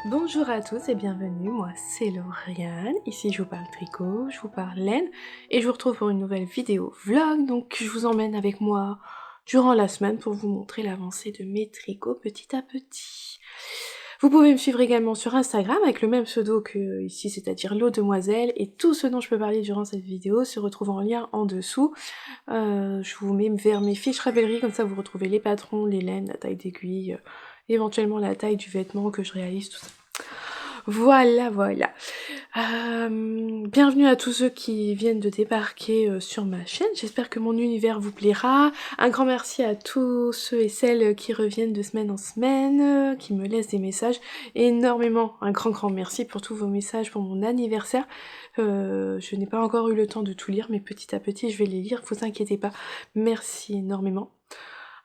Bonjour à tous et bienvenue, moi c'est Lauriane, ici je vous parle tricot, je vous parle laine et je vous retrouve pour une nouvelle vidéo vlog, donc je vous emmène avec moi durant la semaine pour vous montrer l'avancée de mes tricots petit à petit. Vous pouvez me suivre également sur Instagram avec le même pseudo que ici, c'est-à-dire Lo Demoiselle, et tout ce dont je peux parler durant cette vidéo se retrouve en lien en dessous. Je vous mets vers mes fiches Ravelry, comme ça vous retrouvez les patrons, les laines, la taille d'aiguille, éventuellement la taille du vêtement que je réalise, tout ça. Voilà. Bienvenue à tous ceux qui viennent de débarquer sur ma chaîne, j'espère que mon univers vous plaira. Un grand merci à tous ceux et celles qui reviennent de semaine en semaine, qui me laissent des messages. Énormément, un grand merci pour tous vos messages pour mon anniversaire. Je n'ai pas encore eu le temps de tout lire, mais petit à petit je vais les lire, vous inquiétez pas. Merci énormément.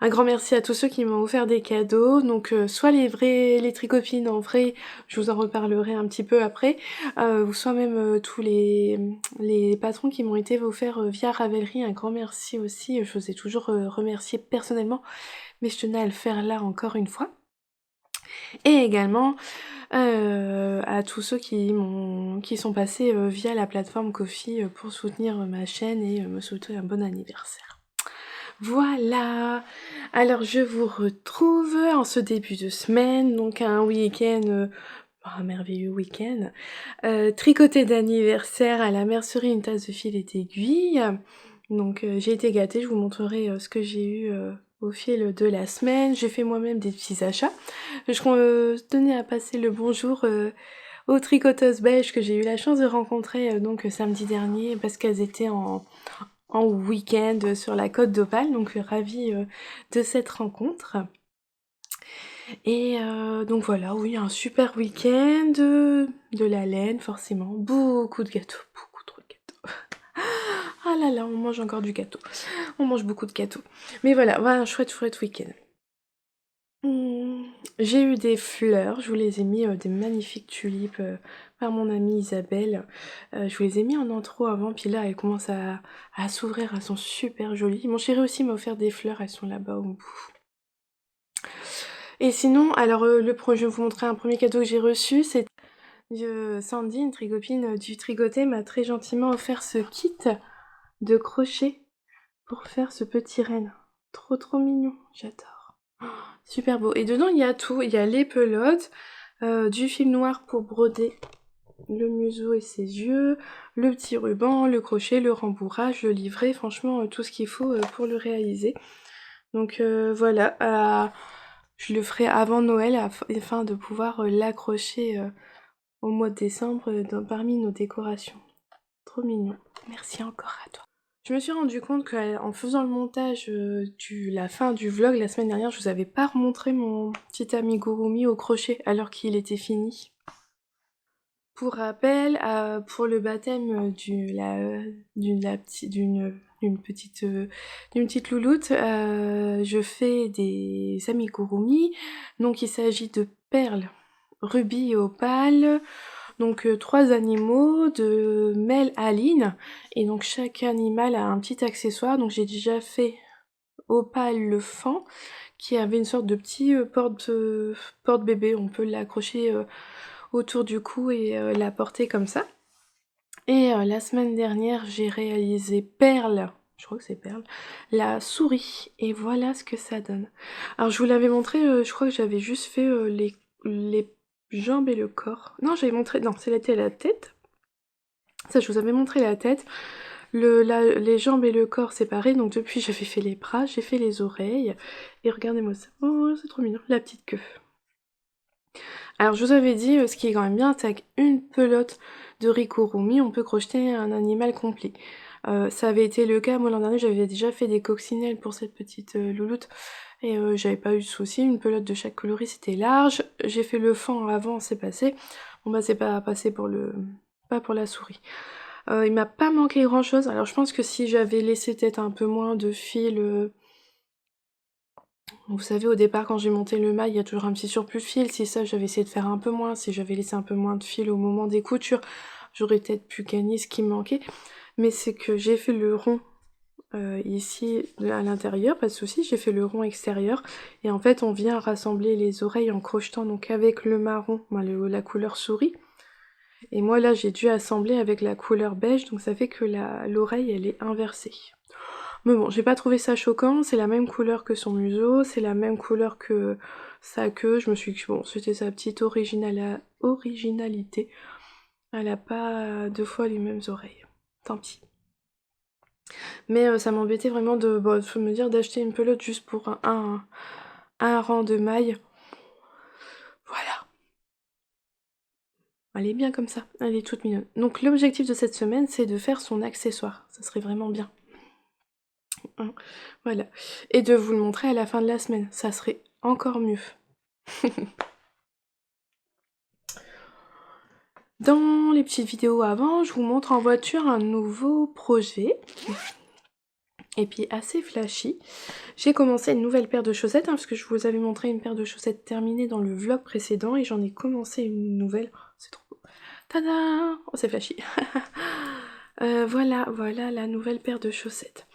Un grand merci à tous ceux qui m'ont offert des cadeaux, donc soit les tricopines en vrai, je vous en reparlerai un petit peu après, ou soit même tous les patrons qui m'ont été offerts via Ravelry, un grand merci aussi, je vous ai toujours remercié personnellement, mais je tenais à le faire là encore une fois. Et également à tous ceux qui sont passés via la plateforme Ko-fi pour soutenir ma chaîne et me souhaiter un bon anniversaire. Voilà, alors je vous retrouve en ce début de semaine, donc un week-end, un merveilleux week-end, tricoté d'anniversaire à la mercerie, une tasse de fil et d'aiguille. Donc j'ai été gâtée, je vous montrerai ce que j'ai eu au fil de la semaine. J'ai fait moi-même des petits achats. Je tenais à passer le bonjour aux tricoteuses belges que j'ai eu la chance de rencontrer donc samedi dernier parce qu'elles étaient en week-end sur la côte d'Opale, donc ravie de cette rencontre. Et donc voilà, oui, un super week-end, de la laine forcément, beaucoup de gâteaux, beaucoup trop de gâteaux. Ah là là, on mange encore du gâteau, on mange beaucoup de gâteaux. Mais voilà, un chouette week-end. J'ai eu des fleurs, je vous les ai mis, des magnifiques tulipes par mon amie Isabelle. Je vous les ai mis en intro avant, puis là elles commencent à s'ouvrir, elles sont super jolies. Mon chéri aussi m'a offert des fleurs, elles sont là-bas au bout. Et sinon, alors je vais vous montrer un premier cadeau que j'ai reçu, c'est Sandy, une tricopine du Tricoté, m'a très gentiment offert ce kit de crochet pour faire ce petit renne. Trop mignon, j'adore. Super beau. Et dedans, il y a tout. Il y a les pelotes, du fil noir pour broder le museau et ses yeux, le petit ruban, le crochet, le rembourrage, le livret. Franchement, tout ce qu'il faut pour le réaliser. Donc voilà. Je le ferai avant Noël afin de pouvoir l'accrocher au mois de décembre parmi nos décorations. Trop mignon. Merci encore à toi. Je me suis rendu compte qu'en faisant le montage la fin du vlog la semaine dernière, je vous avais pas remontré mon petit amigurumi au crochet alors qu'il était fini. Pour rappel, pour le baptême d'une petite louloute, je fais des amigurumi. Donc il s'agit de perles, rubis et opales. Donc 3 animaux de mâle à line, et donc chaque animal a un petit accessoire. Donc j'ai déjà fait opale le fan, qui avait une sorte de petit porte-bébé, on peut l'accrocher autour du cou et la porter comme ça. Et la semaine dernière j'ai réalisé Perle, je crois que c'est Perle, la souris, et voilà ce que ça donne. Alors je vous l'avais montré, je crois que j'avais juste fait les jambes et le corps. Non, j'avais montré, non, c'était la tête. Ça, je vous avais montré la tête. Les jambes et le corps séparés, donc depuis j'avais fait les bras, j'ai fait les oreilles, et regardez-moi ça. Oh, c'est trop mignon, la petite queue. Alors je vous avais dit, ce qui est quand même bien, c'est qu'avec une pelote de Rikurumi, on peut crocheter un animal complet. Ça avait été le cas, moi l'an dernier j'avais déjà fait des coccinelles pour cette petite louloute, et j'avais pas eu de soucis, une pelote de chaque coloris c'était large, j'ai fait le fond avant, c'est passé, bon bah c'est pas passé pas pour la souris. Il m'a pas manqué grand chose, alors je pense que si j'avais laissé peut-être un peu moins de fil, vous savez au départ quand j'ai monté le mail il y a toujours un petit surplus de fil, si ça j'avais essayé de faire un peu moins, si j'avais laissé un peu moins de fil au moment des coutures, j'aurais peut-être pu gagner ce qui me manquait, mais c'est que j'ai fait le rond ici à l'intérieur, pas de souci, j'ai fait le rond extérieur. Et en fait, on vient rassembler les oreilles en crochetant donc avec le marron, la couleur souris. Et moi là, j'ai dû assembler avec la couleur beige, donc ça fait que l'oreille, elle est inversée. Mais bon, j'ai pas trouvé ça choquant, c'est la même couleur que son museau, c'est la même couleur que sa queue. Je me suis dit que bon, c'était sa petite originalité. Elle a pas deux fois les mêmes oreilles. Tant pis. Mais ça m'embêtait vraiment de me dire d'acheter une pelote juste pour un rang de mailles. Voilà. Elle est bien comme ça, elle est toute mignonne. Donc l'objectif de cette semaine, c'est de faire son accessoire. Ça serait vraiment bien. Hein, voilà. Et de vous le montrer à la fin de la semaine. Ça serait encore mieux. Dans les petites vidéos avant, je vous montre en voiture un nouveau projet. Et puis assez flashy. J'ai commencé une nouvelle paire de chaussettes, parce que je vous avais montré une paire de chaussettes terminée dans le vlog précédent, et j'en ai commencé une nouvelle. Oh, c'est trop beau. Tada! Oh, c'est flashy. Voilà la nouvelle paire de chaussettes.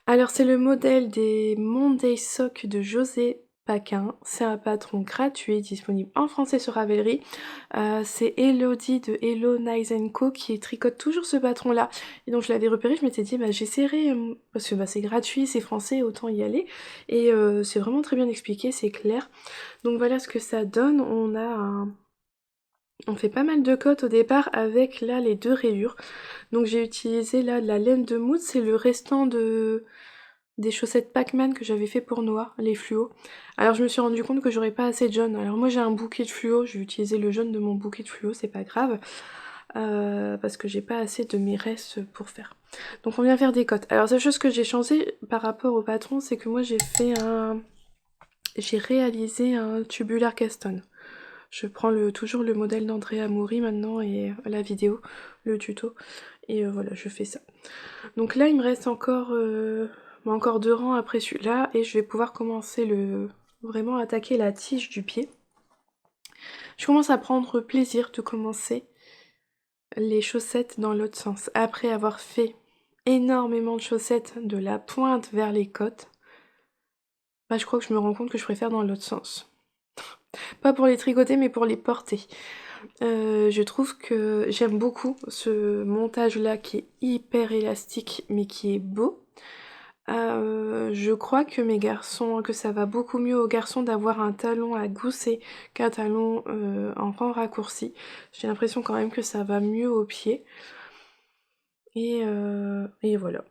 Alors c'est le modèle des Monday Socks de José Paquin. C'est un patron gratuit disponible en français sur Ravelry. C'est Elodie de Hello Nice Co qui tricote toujours ce patron là. Et donc je l'avais repéré, je m'étais dit j'essaierai parce que c'est gratuit, c'est français, autant y aller. Et c'est vraiment très bien expliqué, c'est clair. Donc voilà ce que ça donne. On fait pas mal de cotes au départ avec là les deux rayures. Donc j'ai utilisé là de la laine de mousse, c'est le restant des chaussettes Pac-Man que j'avais fait pour Noah, les fluos. Alors je me suis rendu compte que j'aurais pas assez de jaune. Alors moi j'ai un bouquet de fluo, je vais utiliser le jaune de mon bouquet de fluo, c'est pas grave. Parce que j'ai pas assez de mes restes pour faire. Donc on vient faire des cotes. Alors la chose que j'ai changé par rapport au patron, c'est que moi j'ai réalisé un tubular Caston. Je prends toujours le modèle d'Andrea Mori maintenant et la vidéo, le tuto. Et voilà, je fais ça. Donc là, il me reste encore 2 rangs après celui-là et je vais pouvoir commencer vraiment attaquer la tige du pied. Je commence à prendre plaisir de commencer les chaussettes dans l'autre sens. Après avoir fait énormément de chaussettes de la pointe vers les côtes, je crois que je me rends compte que je préfère dans l'autre sens. Pas pour les tricoter, mais pour les porter. Je trouve que j'aime beaucoup ce montage-là qui est hyper élastique, mais qui est beau. Je crois que ça va beaucoup mieux aux garçons d'avoir un talon à gousset qu'un talon en rang raccourci. J'ai l'impression quand même que ça va mieux aux pieds. Et voilà.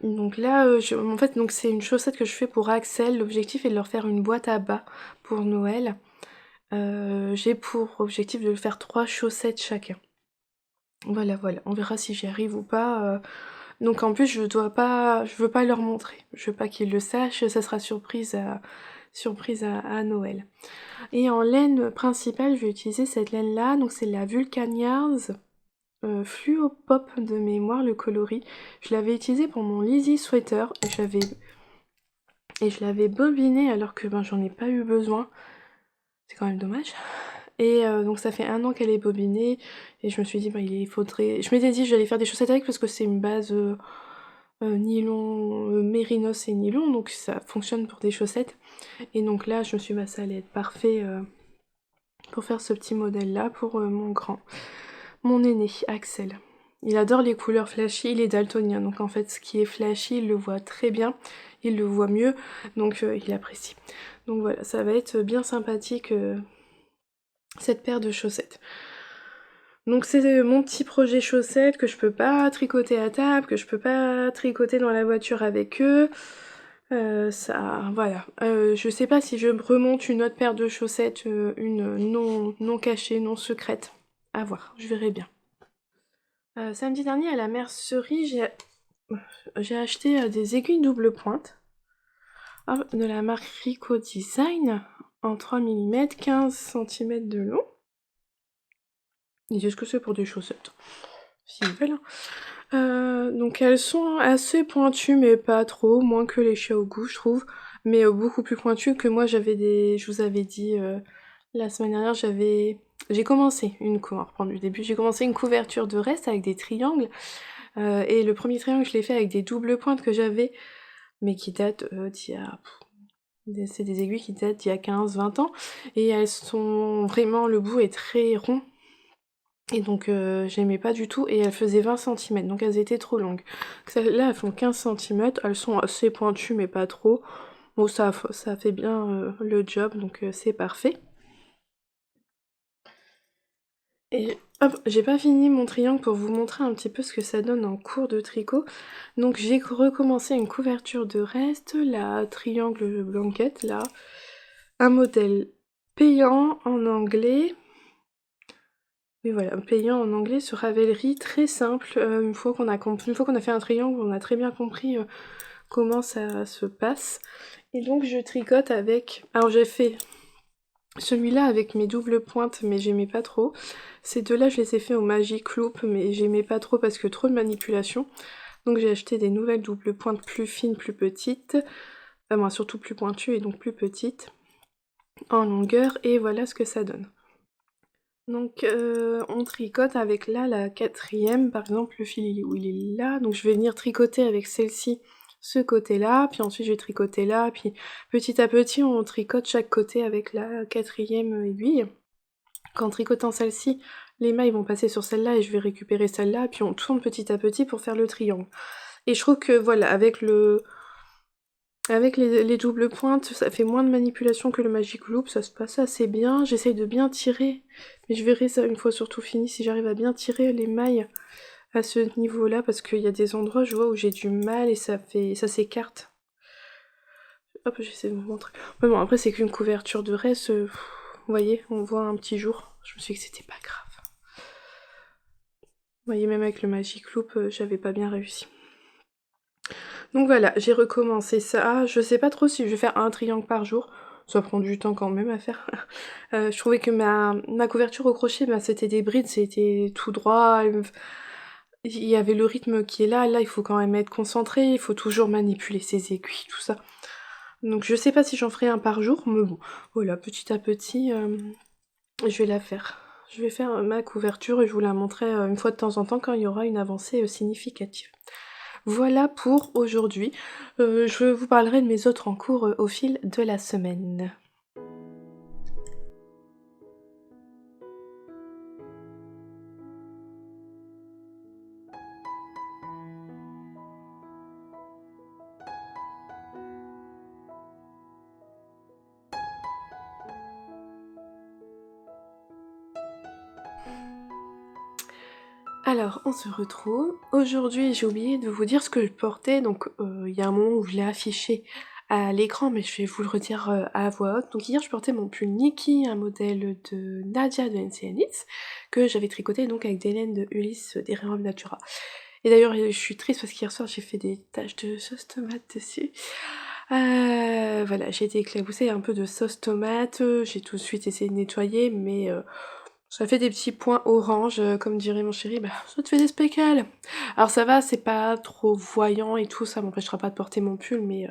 Donc là, en fait, c'est une chaussette que je fais pour Axel. L'objectif est de leur faire une boîte à bas pour Noël. J'ai pour objectif de le faire 3 chaussettes chacun. Voilà, on verra si j'y arrive ou pas. Donc en plus, je veux pas leur montrer. Je veux pas qu'ils le sachent, ça sera surprise à Noël. Et en laine principale, je vais utiliser cette laine-là. Donc c'est la Vulcaniars Fluo Pop de mémoire, le coloris. Je l'avais utilisé pour mon Lizzie Sweater et je l'avais bobiné alors que j'en ai pas eu besoin. C'est quand même dommage. Et donc ça fait 1 an qu'elle est bobinée et je me suis dit il faudrait... Je m'étais dit j'allais faire des chaussettes avec parce que c'est une base nylon, mérinos et nylon, donc ça fonctionne pour des chaussettes. Et donc là je me suis dit ça allait être parfait pour faire ce petit modèle là pour mon aîné Axel. Il adore les couleurs flashy, il est daltonien, donc en fait ce qui est flashy il le voit très bien, il le voit mieux, donc il apprécie. Donc voilà, ça va être bien sympathique cette paire de chaussettes. Donc c'est mon petit projet chaussettes que je peux pas tricoter à table, que je peux pas tricoter dans la voiture avec eux. Voilà. Je sais pas si je remonte une autre paire de chaussettes, une non cachée, non secrète. À voir, je verrai bien. Samedi dernier à la mercerie, j'ai acheté des aiguilles double pointe de la marque Rico Design en 3 mm, 15 cm de long. Ils disent que c'est pour des chaussettes. S'ils veulent. Donc elles sont assez pointues, mais pas trop, moins que les Xiaogu, je trouve. Mais beaucoup plus pointues que moi, je vous avais dit la semaine dernière, j'ai commencé on va reprendre du début, j'ai commencé une couverture de reste avec des triangles. Et le premier triangle, je l'ai fait avec des doubles pointes que j'avais, mais qui datent d'il y a... C'est des aiguilles qui datent d'il y a 15-20 ans, et elles sont vraiment... Le bout est très rond, et donc j'aimais pas du tout, et elles faisaient 20 cm, donc elles étaient trop longues. Là, elles font 15 cm, elles sont assez pointues, mais pas trop. Bon, ça fait bien le job, donc c'est parfait. Et hop, j'ai pas fini mon triangle pour vous montrer un petit peu ce que ça donne en cours de tricot. Donc j'ai recommencé une couverture de reste, la triangle blanquette là, un modèle payant en anglais. Oui voilà, payant en anglais sur Ravelry, très simple. Une fois qu'on a fait un triangle, on a très bien compris comment ça se passe. Et donc je tricote avec... Alors j'ai fait celui-là avec mes doubles pointes, mais j'aimais pas trop. Ces deux-là, je les ai fait au Magic Loop, mais j'aimais pas trop parce que trop de manipulation. Donc j'ai acheté des nouvelles doubles pointes plus fines, plus petites. Enfin, surtout plus pointues et donc plus petites en longueur. Et voilà ce que ça donne. Donc on tricote avec là la quatrième, par exemple le fil il est là. Donc je vais venir tricoter avec celle-ci ce côté-là, puis ensuite je vais tricoter là, puis petit à petit on tricote chaque côté avec la quatrième aiguille. Qu'en tricotant celle-ci, les mailles vont passer sur celle-là et je vais récupérer celle-là, puis on tourne petit à petit pour faire le triangle. Et je trouve que voilà, avec les doubles pointes, ça fait moins de manipulation que le Magic Loop, ça se passe assez bien. J'essaye de bien tirer, mais je verrai ça une fois surtout fini, si j'arrive à bien tirer les mailles à ce niveau-là, parce qu'il y a des endroits, je vois, où j'ai du mal et ça s'écarte. Hop, j'essaie de vous montrer. Mais bon, après c'est qu'une couverture de reste, vous voyez, on voit un petit jour. Je me suis dit que c'était pas grave. Vous voyez, même avec le Magic Loop, j'avais pas bien réussi. Donc voilà, j'ai recommencé ça. Je sais pas trop si je vais faire un triangle par jour. Ça prend du temps quand même à faire. Je trouvais que ma couverture au crochet, c'était des brides, c'était tout droit. Il y avait le rythme qui est là. Là, il faut quand même être concentré. Il faut toujours manipuler ses aiguilles, tout ça. Donc je sais pas si j'en ferai un par jour, mais bon, voilà, petit à petit, je vais la faire. Je vais faire ma couverture et je vous la montrerai une fois de temps en temps quand il y aura une avancée significative. Voilà pour aujourd'hui. Je vous parlerai de mes autres en cours au fil de la semaine. Alors, on se retrouve. Aujourd'hui, j'ai oublié de vous dire ce que je portais, donc il y a un moment où je l'ai affiché à l'écran, mais je vais vous le redire à voix haute. Donc hier, je portais mon pull Nikki, un modèle de Nadia de NC Knits, que j'avais tricoté donc avec des laines de Ulysse d'Erem Natura. Et d'ailleurs, je suis triste parce qu'hier soir, j'ai fait des taches de sauce tomate dessus. Voilà, j'ai été éclaboussée un peu de sauce tomate, j'ai tout de suite essayé de nettoyer, mais ça fait des petits points orange, comme dirait mon chéri, bah ça te fait des speckles. Alors ça va, c'est pas trop voyant et tout, ça m'empêchera pas de porter mon pull, mais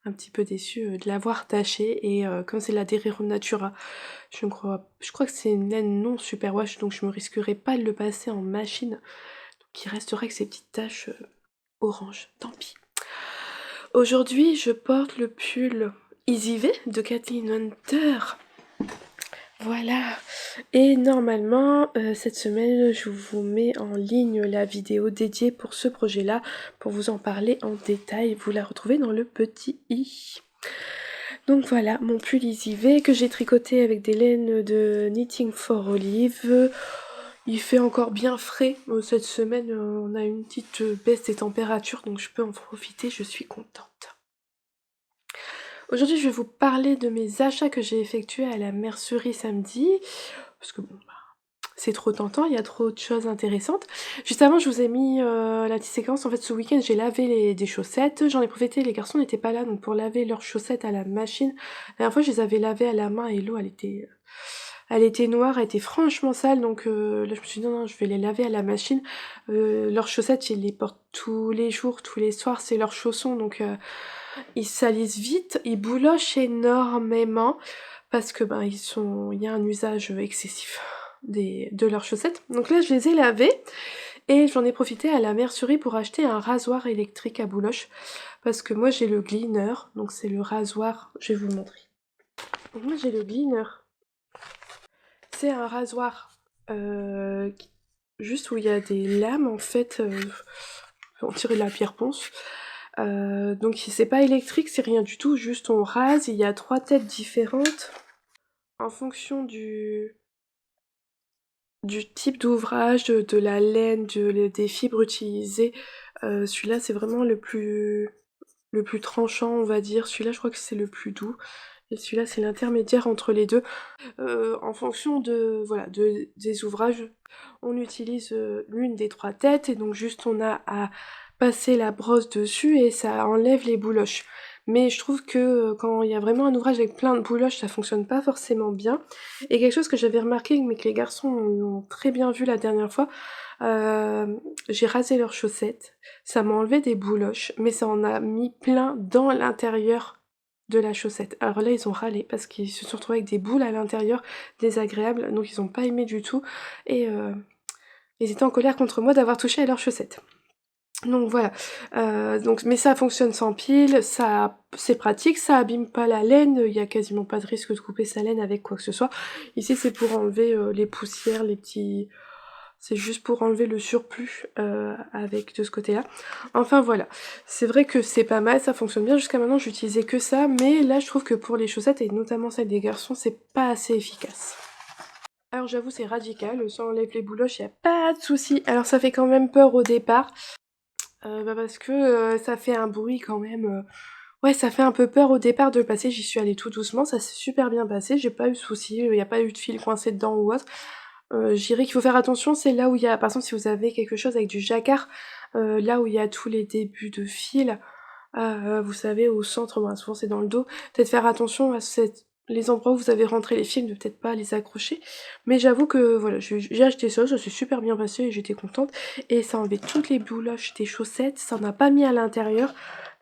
un petit peu déçue de l'avoir taché, et comme c'est la Derero Natura, je crois que c'est une laine non superwash, donc je me risquerai pas de le passer en machine, donc il resterait que ces petites taches orange, tant pis. Aujourd'hui, je porte le pull Easy V de Kathleen Hunter. Voilà, et normalement cette semaine je vous mets en ligne la vidéo dédiée pour ce projet-là pour vous en parler en détail. Vous la retrouvez dans le petit i. Donc voilà, mon pull Easy V que j'ai tricoté avec des laines de Knitting for Olive. Il fait encore bien frais. Cette semaine on a une petite baisse des températures, donc je peux en profiter, je suis contente. Aujourd'hui, je vais vous parler de mes achats que j'ai effectués à la mercerie samedi, parce que bon, c'est trop tentant, il y a trop de choses intéressantes. Juste avant, je vous ai mis la petite séquence. En fait, ce week-end, j'ai lavé des chaussettes. J'en ai profité, les garçons n'étaient pas là, donc pour laver leurs chaussettes à la machine. La dernière fois, je les avais lavées à la main et l'eau, elle était noire, elle était franchement sale, donc là je me suis dit non, je vais les laver à la machine. Leurs chaussettes, ils les portent tous les jours, tous les soirs, c'est leurs chaussons, donc ils salissent vite, ils boulochent énormément, parce que il y a un usage excessif de leurs chaussettes. Donc là je les ai lavées, Et j'en ai profité à la mercerie pour acheter un rasoir électrique à bouloche. Parce que moi j'ai le Gleaner, donc c'est le rasoir, je vais vous le montrer. Donc moi j'ai le Gleaner. C'est un rasoir juste où il y a des lames en fait, on tirait de la pierre ponce. Donc c'est pas électrique, c'est rien du tout, juste on rase, il y a 3 têtes différentes. En fonction du type d'ouvrage, de la laine, des fibres utilisées, celui-là c'est vraiment le plus tranchant on va dire. Celui-là je crois que c'est le plus doux. Et celui-là c'est l'intermédiaire entre les deux. En fonction des ouvrages, on utilise l'une des 3 têtes et donc juste on a à passer la brosse dessus et ça enlève les bouloches. Mais je trouve que quand il y a vraiment un ouvrage avec plein de bouloches, ça fonctionne pas forcément bien. Et quelque chose que j'avais remarqué, mais que les garçons ont très bien vu la dernière fois, j'ai rasé leurs chaussettes, ça m'a enlevé des bouloches, mais ça en a mis plein dans l'intérieur de la chaussette. Alors là, ils ont râlé parce qu'ils se sont retrouvés avec des boules à l'intérieur, désagréables, donc ils ont pas aimé du tout, et ils étaient en colère contre moi d'avoir touché à leurs chaussettes. Donc voilà, mais ça fonctionne sans pile, c'est pratique, ça abîme pas la laine, il y a quasiment pas de risque de couper sa laine avec quoi que ce soit. Ici c'est pour enlever les poussières, les petits... C'est juste pour enlever le surplus avec de ce côté-là. Enfin voilà, c'est vrai que c'est pas mal, ça fonctionne bien. Jusqu'à maintenant j'utilisais que ça, mais là je trouve que pour les chaussettes, et notamment celles des garçons, c'est pas assez efficace. Alors j'avoue c'est radical, ça enlève les bouloches, y a pas de souci. Alors ça fait quand même peur au départ, parce que ça fait un bruit quand même... Ouais, ça fait un peu peur au départ de le passer, j'y suis allée tout doucement, ça s'est super bien passé, j'ai pas eu de soucis, y a pas eu de fil coincé dedans ou autre. Je dirais qu'il faut faire attention, c'est là où il y a, par exemple si vous avez quelque chose avec du jacquard, là où il y a tous les débuts de fil, vous savez au centre, ben, souvent c'est dans le dos, peut-être faire attention à les endroits où vous avez rentré les fils, ne peut-être pas les accrocher, mais j'avoue que voilà, j'ai acheté ça s'est super bien passé et j'étais contente, et ça a enlevé toutes les bouloches des chaussettes, ça n'a pas mis à l'intérieur,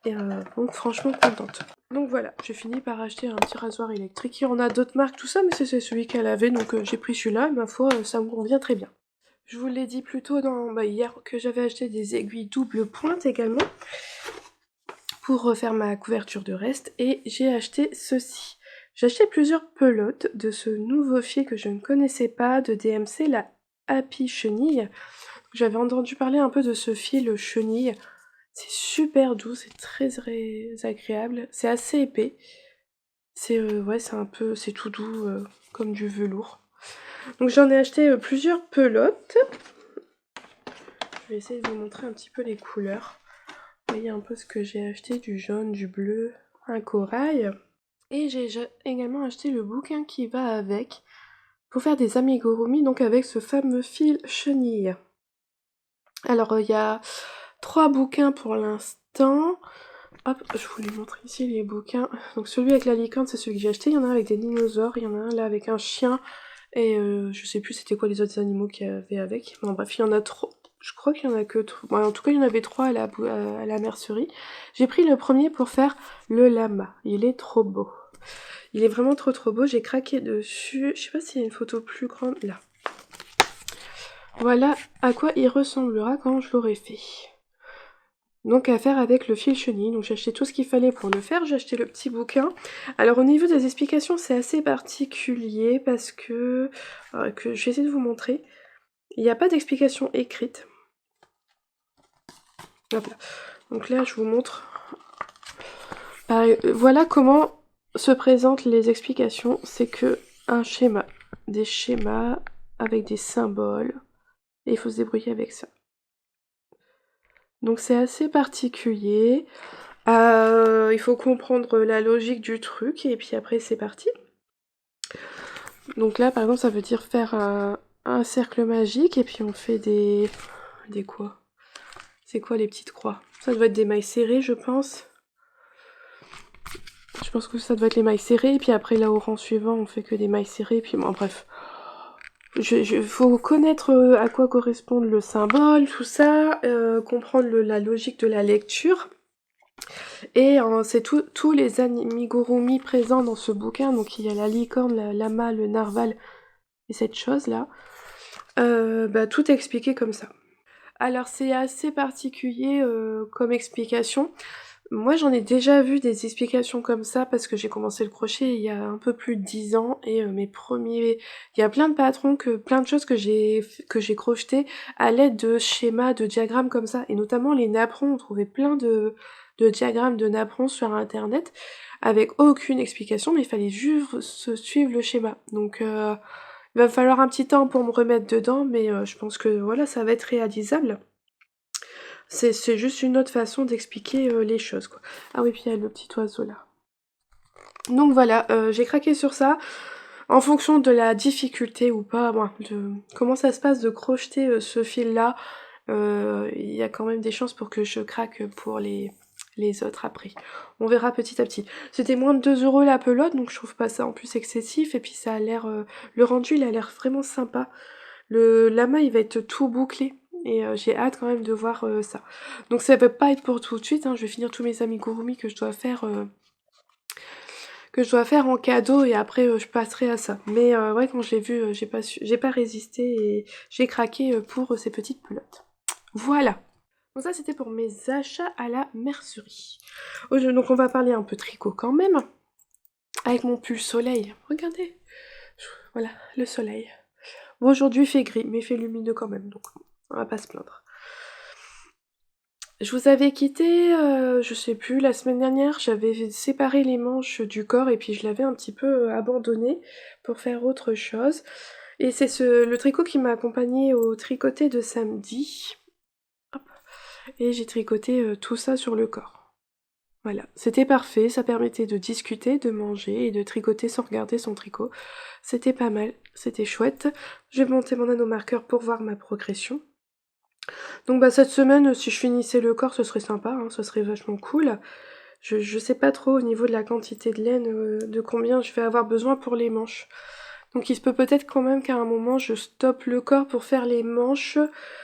et donc franchement contente. Donc voilà, j'ai fini par acheter un petit rasoir électrique. Il y en a d'autres marques, tout ça, mais c'est celui qu'elle avait, donc j'ai pris celui-là, et ma foi, ça me convient très bien. Je vous l'ai dit plus tôt hier que j'avais acheté des aiguilles double pointe également, pour refaire ma couverture de reste, et j'ai acheté ceci. J'ai acheté plusieurs pelotes de ce nouveau fil que je ne connaissais pas, de DMC, la Happy Chenille. J'avais entendu parler un peu de ce fil chenille. C'est super doux, c'est très agréable, c'est assez épais. C'est c'est tout doux comme du velours. Donc j'en ai acheté plusieurs pelotes. Je vais essayer de vous montrer un petit peu les couleurs. Vous voyez un peu ce que j'ai acheté, du jaune, du bleu, un corail. Et j'ai également acheté le bouquin qui va avec pour faire des amigurumi, donc avec ce fameux fil chenille. Alors il y a 3 bouquins pour l'instant. Hop, je vous les montre ici les bouquins. Donc celui avec la licorne, c'est celui que j'ai acheté. Il y en a un avec des dinosaures, il y en a un là avec un chien. Et je sais plus c'était quoi les autres animaux qu'il y avait avec. Bon bref, il y en a trop. Je crois qu'il y en a que 3. Bon, en tout cas, il y en avait 3 à la mercerie. J'ai pris le premier pour faire le lama. Il est trop beau. Il est vraiment trop beau. J'ai craqué dessus. Je sais pas s'il y a une photo plus grande. Là. Voilà à quoi il ressemblera quand je l'aurai fait. Donc à faire avec le fil chenille, donc j'ai acheté tout ce qu'il fallait pour le faire, j'ai acheté le petit bouquin. Alors au niveau des explications c'est assez particulier parce que je vais essayer de vous montrer. Il n'y a pas d'explication écrite. Hop là. Donc là je vous montre. Voilà comment se présentent les explications, c'est que un schéma, des schémas avec des symboles, et il faut se débrouiller avec ça. Donc c'est assez particulier. Il faut comprendre la logique du truc et puis après c'est parti. Donc là par exemple ça veut dire faire un cercle magique et puis on fait des quoi? C'est quoi les petites croix? Ça doit être des mailles serrées je pense. Je pense que ça doit être les mailles serrées et puis après là au rang suivant on fait que des mailles serrées et puis bon bref. Faut connaître à quoi correspond le symbole, tout ça, comprendre la logique de la lecture. Et c'est tous les amigurumi présents dans ce bouquin, donc il y a la licorne, la lama, le narval et cette chose-là. Tout est expliqué comme ça. Alors c'est assez particulier comme explication. Moi j'en ai déjà vu des explications comme ça parce que j'ai commencé le crochet il y a un peu plus de 10 ans et mes premiers... Il y a plein de patrons, plein de choses que j'ai crochetées à l'aide de schémas, de diagrammes comme ça. Et notamment les napperons, on trouvait plein de diagrammes de napperons sur internet avec aucune explication mais il fallait juste suivre le schéma. Donc il va me falloir un petit temps pour me remettre dedans mais je pense que voilà ça va être réalisable. C'est juste une autre façon d'expliquer les choses, quoi. Ah oui, puis il y a le petit oiseau là. Donc voilà, j'ai craqué sur ça. En fonction de la difficulté ou pas, bon, de comment ça se passe de crocheter ce fil-là, il y a quand même des chances pour que je craque pour les autres après. On verra petit à petit. C'était moins de 2 € la pelote, donc je trouve pas ça en plus excessif. Et puis ça a l'air... le rendu, il a l'air vraiment sympa. Le lama, il va être tout bouclé. Et j'ai hâte quand même de voir ça. Donc ça peut pas être pour tout de suite, hein. Je vais finir tous mes amigurumi que je dois faire en cadeau et après je passerai à ça. Mais ouais, quand je l'ai vu, j'ai pas résisté et j'ai craqué pour ces petites pelotes. Voilà. Donc ça c'était pour mes achats à la mercerie. Donc on va parler un peu tricot quand même. Avec mon pull soleil. Regardez. Voilà, le soleil. Bon, aujourd'hui il fait gris, mais il fait lumineux quand même, donc on va pas se plaindre. Je vous avais quitté, je sais plus, la semaine dernière, j'avais séparé les manches du corps et puis je l'avais un petit peu abandonné pour faire autre chose. Et c'est le tricot qui m'a accompagnée au tricoté de samedi. Hop. Et j'ai tricoté tout ça sur le corps. Voilà, c'était parfait, ça permettait de discuter, de manger et de tricoter sans regarder son tricot. C'était pas mal, c'était chouette. Je vais monter mon anneau marqueur pour voir ma progression. Donc bah cette semaine, si je finissais le corps, ce serait sympa, hein, ce serait vachement cool. Je sais pas trop au niveau de la quantité de laine, de combien je vais avoir besoin pour les manches. Donc il se peut peut-être quand même qu'à un moment je stoppe le corps pour faire les manches,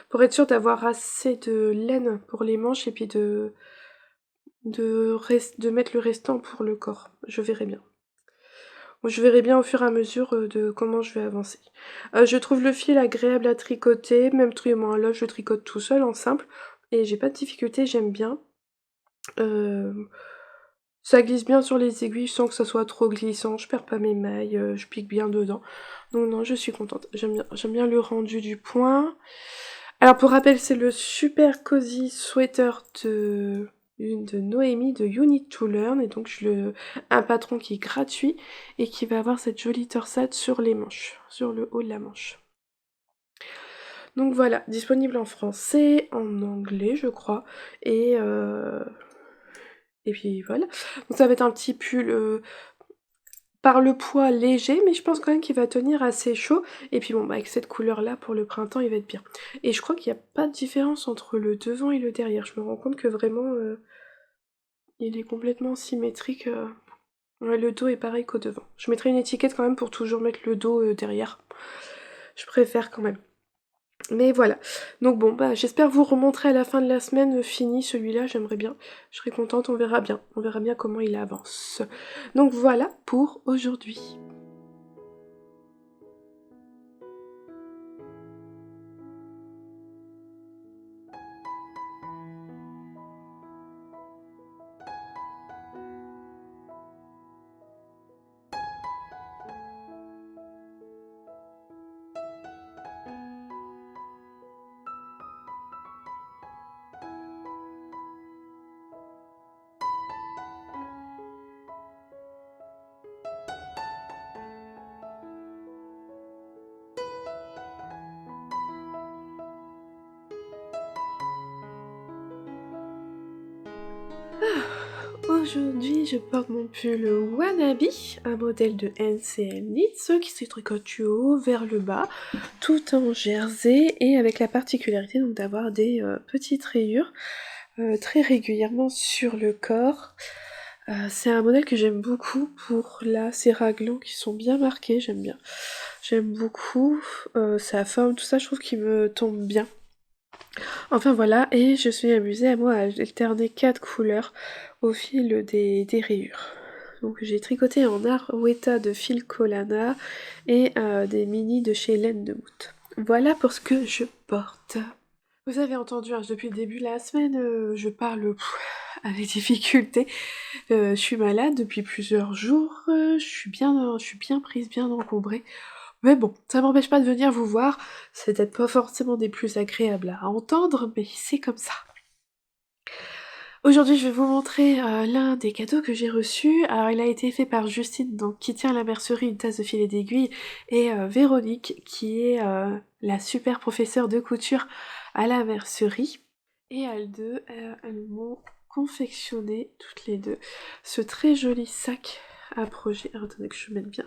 pour être sûre d'avoir assez de laine pour les manches et puis de mettre le restant pour le corps. Je verrai bien. Je verrai bien au fur et à mesure de comment je vais avancer. Je trouve le fil agréable à tricoter, même moi là je tricote tout seul en simple, et j'ai pas de difficulté, j'aime bien. Ça glisse bien sur les aiguilles sans que ça soit trop glissant, je perds pas mes mailles, je pique bien dedans. Donc non, je suis contente, j'aime bien le rendu du point. Alors pour rappel, c'est le super cozy sweater de Noémie de You Need to Learn, et donc un patron qui est gratuit et qui va avoir cette jolie torsade sur les manches, sur le haut de la manche. Donc voilà, disponible en français, en anglais je crois, et puis voilà. Donc ça va être un petit pull par le poids léger, mais je pense quand même qu'il va tenir assez chaud. Et puis bon, bah avec cette couleur-là, pour le printemps, il va être bien. Et je crois qu'il n'y a pas de différence entre le devant et le derrière. Je me rends compte que vraiment, il est complètement symétrique. Ouais, le dos est pareil qu'au devant. Je mettrai une étiquette quand même pour toujours mettre le dos derrière. Je préfère quand même. Mais voilà. Donc bon, bah j'espère vous remontrer à la fin de la semaine fini celui-là, j'aimerais bien. Je serai contente, on verra bien. On verra bien comment il avance. Donc voilà pour aujourd'hui. Aujourd'hui, je porte mon pull Wannabe, un modèle de NCM Knits qui se tricote du haut vers le bas, tout en jersey et avec la particularité donc d'avoir des petites rayures très régulièrement sur le corps. C'est un modèle que j'aime beaucoup pour là, ces raglans qui sont bien marqués, j'aime bien. J'aime beaucoup sa forme, tout ça, je trouve qu'il me tombe bien. Enfin voilà, et je suis amusée à moi à alterner 4 couleurs au fil des rayures. Donc j'ai tricoté en Arweta de Phil Colana et des mini de chez Laine de Mout. Voilà pour ce que je porte. Vous avez entendu, hein, depuis le début de la semaine, je parle avec difficulté. Je suis malade depuis plusieurs jours, je suis bien prise, bien encombrée. Mais bon, ça m'empêche pas de venir vous voir. C'est peut-être pas forcément des plus agréables à entendre, mais c'est comme ça. Aujourd'hui, je vais vous montrer l'un des cadeaux que j'ai reçus. Alors, il a été fait par Justine, donc qui tient à la mercerie une tasse de filet d'aiguille, et Véronique, qui est la super professeure de couture à la mercerie. Et elles deux, elles m'ont confectionné, toutes les deux, ce très joli sac à projet. Alors, attendez que je mette bien.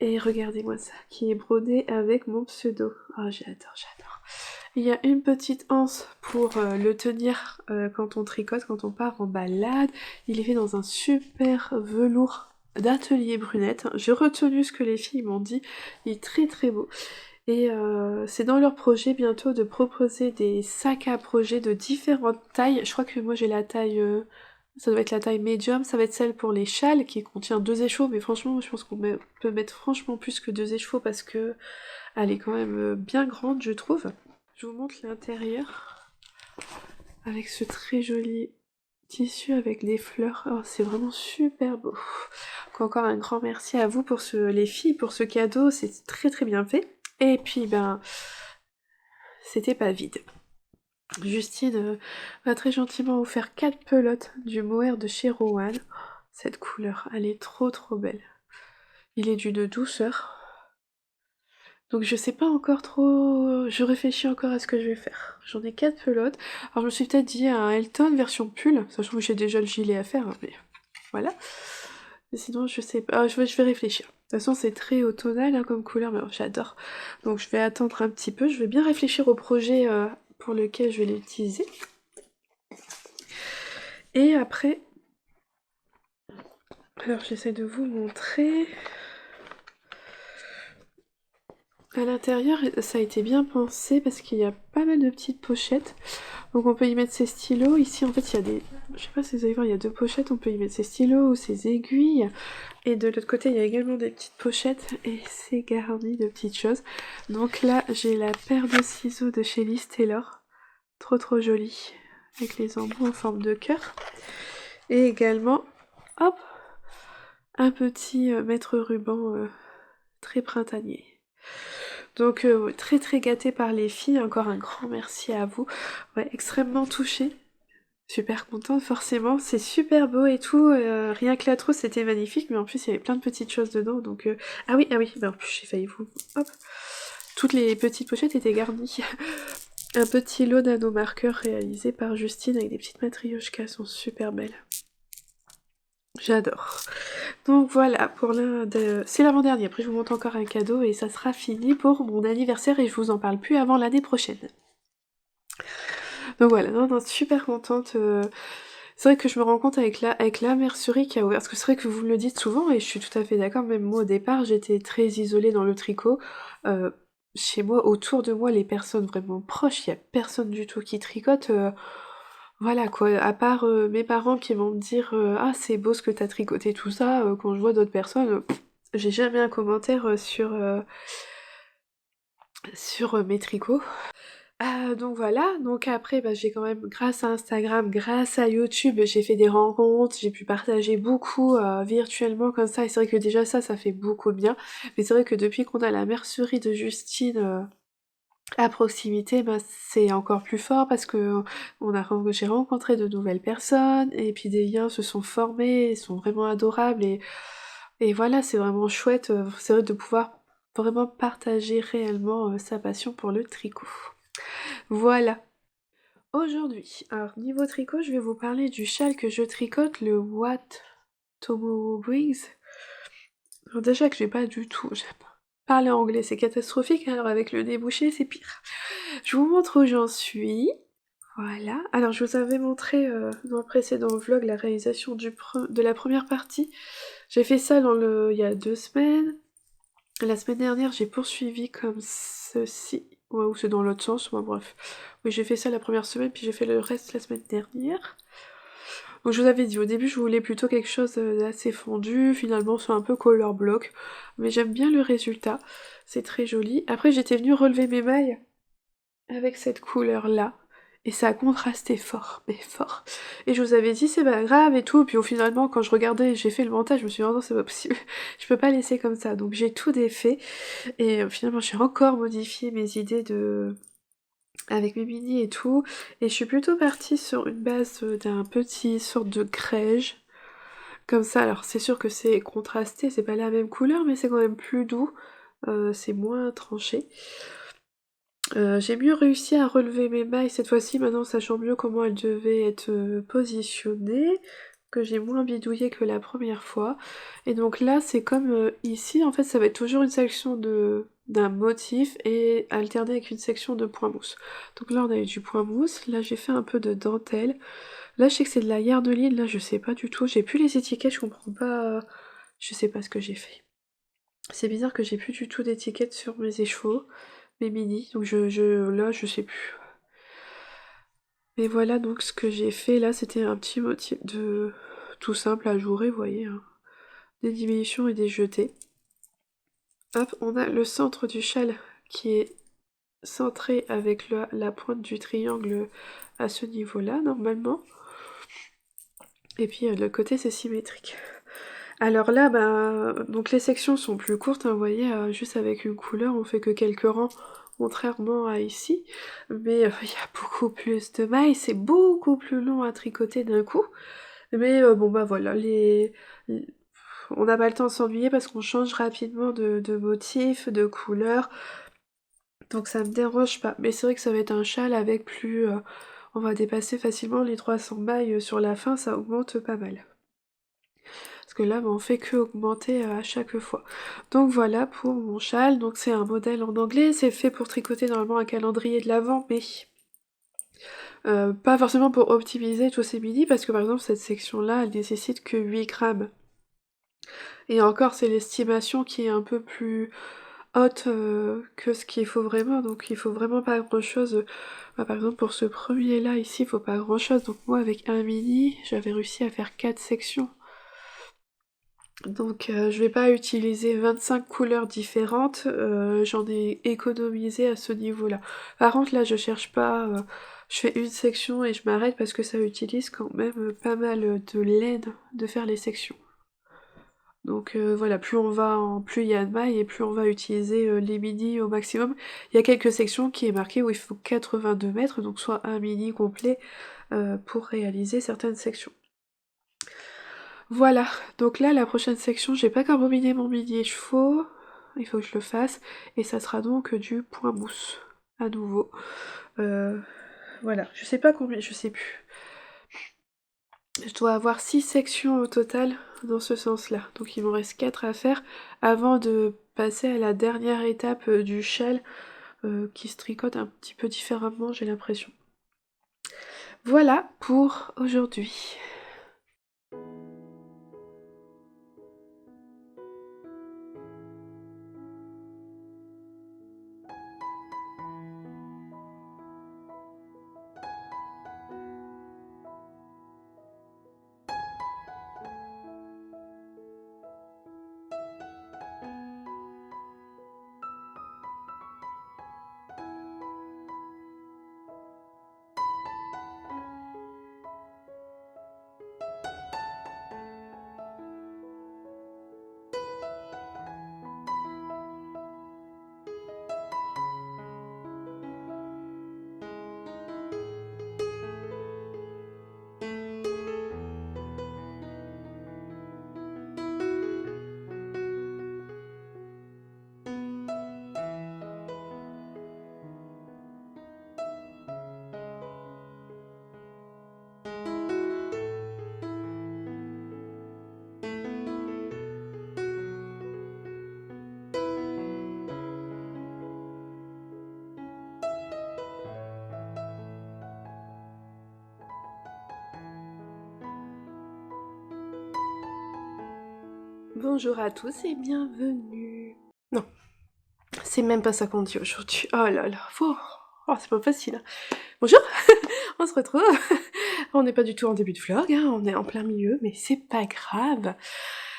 Et regardez-moi ça, qui est brodé avec mon pseudo. Oh, j'adore, j'adore. Il y a une petite anse pour le tenir quand on tricote, quand on part en balade. Il est fait dans un super velours d'atelier brunette. J'ai retenu ce que les filles m'ont dit. Il est très très beau. Et c'est dans leur projet bientôt de proposer des sacs à projet de différentes tailles. Je crois que moi j'ai la taille... ça doit être la taille médium, ça va être celle pour les châles qui contient 2 écheveaux, mais franchement je pense qu'on peut mettre franchement plus que 2 écheveaux parce que elle est quand même bien grande je trouve. Je vous montre l'intérieur avec ce très joli tissu avec des fleurs. Oh, c'est vraiment super beau. Donc encore un grand merci à vous pour les filles pour ce cadeau, c'est très très bien fait. Et puis ben, c'était pas vide. Justine va très gentiment vous faire 4 pelotes du mohair de chez Rowan. Cette couleur, elle est trop trop belle. Il est d'une douceur. Donc je sais pas encore trop... Je réfléchis encore à ce que je vais faire. J'en ai 4 pelotes. Alors je me suis peut-être dit un Elton version pull, sachant que j'ai déjà le gilet à faire, hein, mais voilà. Mais sinon je sais pas... je vais réfléchir. De toute façon c'est très automnal hein, comme couleur, mais j'adore. Donc je vais attendre un petit peu. Je vais bien réfléchir au projet pour lequel je vais l'utiliser. Et après... Alors j'essaie de vous montrer... À l'intérieur, ça a été bien pensé parce qu'il y a pas mal de petites pochettes. Donc on peut y mettre ses stylos. Ici, en fait, il y a des... Je sais pas si vous allez voir, il y a 2 pochettes. On peut y mettre ses stylos ou ses aiguilles. Et de l'autre côté, il y a également des petites pochettes. Et c'est garni de petites choses. Donc là, j'ai la paire de ciseaux de chez Liz Taylor. Trop trop jolie. Avec les embouts en forme de cœur. Et également, hop, un petit mètre ruban très printanier. Donc très très gâtée par les filles, encore un grand merci à vous. Ouais, extrêmement touchée. Super contente forcément, c'est super beau et tout, rien que la trousse c'était magnifique, mais en plus il y avait plein de petites choses dedans, donc... Ah oui, bah en plus j'ai failli vous... Hop. Toutes les petites pochettes étaient garnies. Un petit lot nanomarqueurs réalisé par Justine avec des petites matrioshkas, sont super belles. J'adore. Donc voilà, pour c'est l'avant-dernier. Après, je vous montre encore un cadeau et ça sera fini pour mon anniversaire et je vous en parle plus avant l'année prochaine. Donc voilà, non, super contente. C'est vrai que je me rends compte avec la mercerie qui a ouvert, parce que c'est vrai que vous me le dites souvent et je suis tout à fait d'accord, même moi au départ j'étais très isolée dans le tricot. Chez moi, autour de moi, les personnes vraiment proches, il y a personne du tout qui tricote. Voilà quoi, à part mes parents qui vont me dire ah c'est beau ce que t'as tricoté tout ça, quand je vois d'autres personnes, j'ai jamais un commentaire sur mes tricots. Donc voilà, donc après bah, j'ai quand même, grâce à Instagram, grâce à YouTube, j'ai fait des rencontres, j'ai pu partager beaucoup virtuellement comme ça, et c'est vrai que déjà ça fait beaucoup de bien, mais c'est vrai que depuis qu'on a la mercerie de Justine à proximité, bah, c'est encore plus fort parce que j'ai rencontré de nouvelles personnes et puis des liens se sont formés, ils sont vraiment adorables et voilà, c'est vraiment chouette, c'est vrai de pouvoir vraiment partager réellement sa passion pour le tricot. Voilà. Aujourd'hui, alors niveau tricot, je vais vous parler du châle que je tricote, le What Tomorrow Brings. Alors déjà que j'ai pas du tout, j'aime parler anglais, c'est catastrophique, alors avec le débouché, c'est pire. Je vous montre où j'en suis. Voilà. Alors je vous avais montré dans le précédent vlog la réalisation de la première partie. J'ai fait ça il y a 2 semaines. La semaine dernière, j'ai poursuivi comme ceci. Ouais, ou c'est dans l'autre sens, ouais, bref. Oui, j'ai fait ça la première semaine, puis j'ai fait le reste la semaine dernière. Donc je vous avais dit, au début, je voulais plutôt quelque chose d'assez fondu. Finalement, c'est un peu color block. Mais j'aime bien le résultat. C'est très joli. Après, j'étais venue relever mes mailles avec cette couleur-là. Et ça a contrasté fort, mais fort. Et je vous avais dit c'est pas grave et tout, puis au finalement quand je regardais, j'ai fait le montage, je me suis dit oh non c'est pas possible, je peux pas laisser comme ça. Donc j'ai tout défait et finalement j'ai encore modifié mes idées de avec mes mini et tout. Et je suis plutôt partie sur une base d'un petit sorte de crège. Comme ça, alors c'est sûr que c'est contrasté, c'est pas la même couleur, mais c'est quand même plus doux, c'est moins tranché. J'ai mieux réussi à relever mes mailles cette fois-ci, maintenant sachant mieux comment elles devaient être positionnées, que j'ai moins bidouillé que la première fois. Et donc là, c'est comme ici, en fait, ça va être toujours une section d'un motif et alterné avec une section de point mousse. Donc là, on a eu du point mousse, là j'ai fait un peu de dentelle. Là, je sais que c'est de la yardeline, là je sais pas du tout, j'ai plus les étiquettes, je comprends pas, je sais pas ce que j'ai fait. C'est bizarre que j'ai plus du tout d'étiquettes sur mes écheveaux, mes mini, donc là je sais plus. Et voilà donc ce que j'ai fait là, c'était un petit motif de tout simple à jouer, vous voyez, hein. Des diminutions et des jetés. Hop, on a le centre du châle qui est centré avec la pointe du triangle à ce niveau-là normalement. Et puis de l'autre côté c'est symétrique. Alors là, donc les sections sont plus courtes, hein, vous voyez, juste avec une couleur, on fait que quelques rangs, contrairement à ici. Mais il y a beaucoup plus de mailles, c'est beaucoup plus long à tricoter d'un coup. Mais bon bah voilà, on n'a pas le temps de s'ennuyer parce qu'on change rapidement de motif, de couleur. Donc ça me dérange pas. Mais c'est vrai que ça va être un châle avec plus... on va dépasser facilement les 300 mailles sur la fin, ça augmente pas mal. Parce que là, on fait que augmenter à chaque fois. Donc voilà pour mon châle. Donc c'est un modèle en anglais. C'est fait pour tricoter normalement un calendrier de l'Avent, mais pas forcément pour optimiser tous ces midi, parce que par exemple cette section-là, elle nécessite que 8 grammes. Et encore, c'est l'estimation qui est un peu plus haute que ce qu'il faut vraiment. Donc il faut vraiment pas grand-chose. Par exemple pour ce premier-là, ici, il faut pas grand-chose. Donc moi, avec un mini, j'avais réussi à faire 4 sections. Donc je vais pas utiliser 25 couleurs différentes, j'en ai économisé à ce niveau-là. Par contre là je cherche pas, je fais une section et je m'arrête parce que ça utilise quand même pas mal de laine de faire les sections. Donc voilà, plus il y a de mailles et plus on va utiliser les mini au maximum. Il y a quelques sections qui est marqué où il faut 82 mètres, donc soit un mini complet pour réaliser certaines sections. Voilà, donc là la prochaine section, j'ai pas carbominé mon mini écheveau, il faut que je le fasse, et ça sera donc du point mousse, à nouveau. Voilà, je sais pas combien, je sais plus. Je dois avoir 6 sections au total dans ce sens-là, donc il m'en reste 4 à faire avant de passer à la dernière étape du châle qui se tricote un petit peu différemment, j'ai l'impression. Voilà pour aujourd'hui. Bonjour à tous et bienvenue. Non, c'est même pas ça qu'on dit aujourd'hui. Oh là là, oh, c'est pas facile, hein. Bonjour, on se retrouve. On n'est pas du tout en début de vlog, hein, on est en plein milieu, mais c'est pas grave.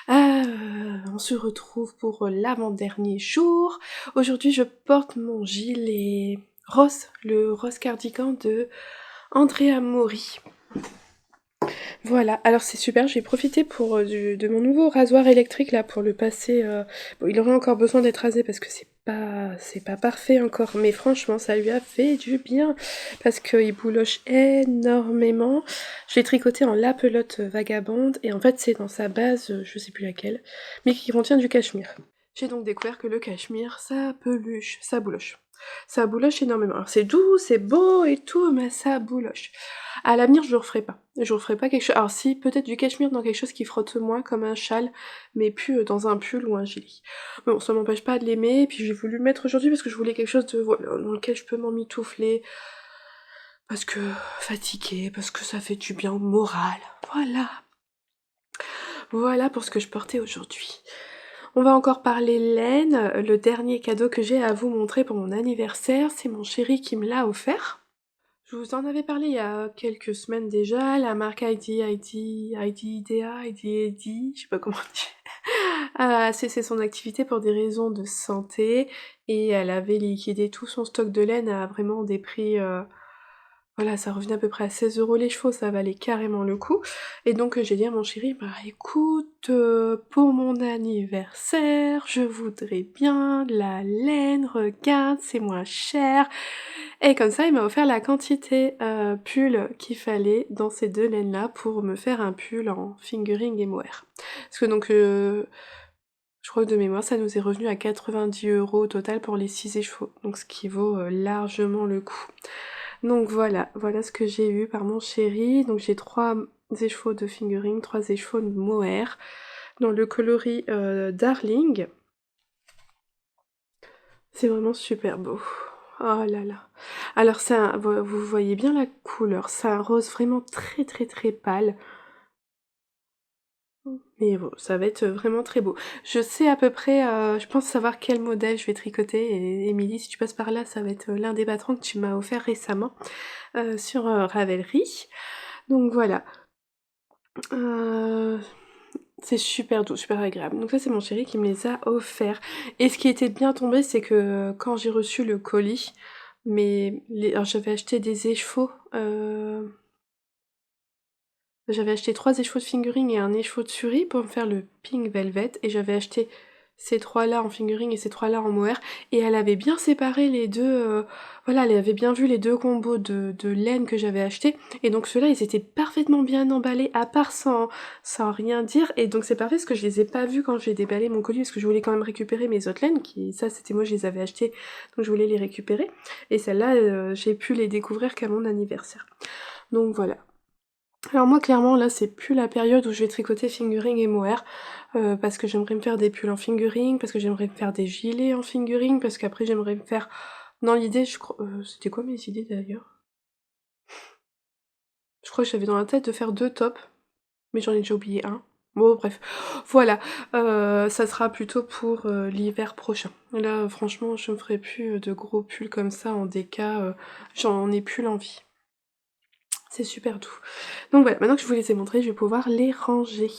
On se retrouve pour l'avant-dernier jour. Aujourd'hui, je porte mon gilet rose, le rose cardigan de Andrea Mori. Voilà, alors c'est super, j'ai profité de mon nouveau rasoir électrique là pour le passer. Bon, il aurait encore besoin d'être rasé parce que c'est pas parfait encore, mais franchement ça lui a fait du bien parce qu'il bouloche énormément. Je l'ai tricoté en la pelote vagabonde et en fait c'est dans sa base, je sais plus laquelle, mais qui contient du cachemire. J'ai donc découvert que le cachemire, ça peluche, ça bouloche. Ça bouloche énormément. Alors c'est doux, c'est beau et tout, mais ça bouloche. À l'avenir, je le referai pas. Je referai pas quelque chose. Alors si, peut-être du cachemire dans quelque chose qui frotte moins, comme un châle, mais plus dans un pull ou un gilet. Bon, ça m'empêche pas de l'aimer, et puis j'ai voulu le mettre aujourd'hui parce que je voulais quelque chose de voilà, dans lequel je peux m'emmitoufler, parce que fatiguée, parce que ça fait du bien au moral. Voilà. Voilà pour ce que je portais aujourd'hui. On va encore parler laine. Le dernier cadeau que j'ai à vous montrer pour mon anniversaire, c'est mon chéri qui me l'a offert. Je vous en avais parlé il y a quelques semaines déjà, la marque ID, je sais pas comment on dit, a cessé son activité pour des raisons de santé et elle avait liquidé tout son stock de laine à vraiment des prix, voilà, ça revenait à peu près à 16 € les chevaux, ça valait carrément le coup. Et donc j'ai dit à mon chéri, bah écoute, pour mon anniversaire, je voudrais bien de la laine, regarde, c'est moins cher. Et comme ça, il m'a offert la quantité pull qu'il fallait dans ces deux laines-là pour me faire un pull en fingering et mohair. Parce que donc, je crois que de mémoire, ça nous est revenu à 90 € au total pour les 6 écheveaux, donc ce qui vaut largement le coup. Donc voilà, voilà ce que j'ai eu par mon chéri. Donc j'ai 3 écheveaux de fingering, 3 écheveaux de mohair, dans le coloris Darling. C'est vraiment super beau. Oh là là. Alors vous voyez bien la couleur, c'est un rose vraiment très très très pâle. Mais bon, ça va être vraiment très beau. Je sais à peu près, je pense savoir quel modèle je vais tricoter. Et Émilie, si tu passes par là, ça va être l'un des patrons que tu m'as offert récemment sur Ravelry. Donc voilà. Euh, c'est super doux, super agréable. Donc ça, c'est mon chéri qui me les a offerts. Et ce qui était bien tombé, c'est que quand j'ai reçu le colis, alors j'avais acheté des écheveaux. J'avais acheté 3 écheveaux de fingering et un écheveau de suri pour me faire le pink velvet. Et j'avais acheté ces 3-là en fingering et ces 3-là en mohair. Et elle avait bien séparé les deux. Voilà, elle avait bien vu les deux combos de laine que j'avais acheté. Et donc ceux-là, ils étaient parfaitement bien emballés, à part sans rien dire. Et donc c'est parfait parce que je les ai pas vus quand j'ai déballé mon colis. Parce que je voulais quand même récupérer mes autres laines. Ça, c'était moi, je les avais achetées. Donc je voulais les récupérer. Et celles-là, j'ai pu les découvrir qu'à mon anniversaire. Donc voilà. Alors moi clairement là c'est plus la période où je vais tricoter fingering et mohair parce que j'aimerais me faire des pulls en fingering, parce que j'aimerais me faire des gilets en fingering, parce qu'après j'aimerais me faire... Dans l'idée je crois... c'était quoi mes idées d'ailleurs? Je crois que j'avais dans la tête de faire 2 tops, mais j'en ai déjà oublié un. Bon bref, voilà, ça sera plutôt pour l'hiver prochain. Là franchement je me ferai plus de gros pulls comme ça en déca, j'en ai plus l'envie. C'est super doux. Donc voilà, maintenant que je vous les ai montrés, je vais pouvoir les ranger.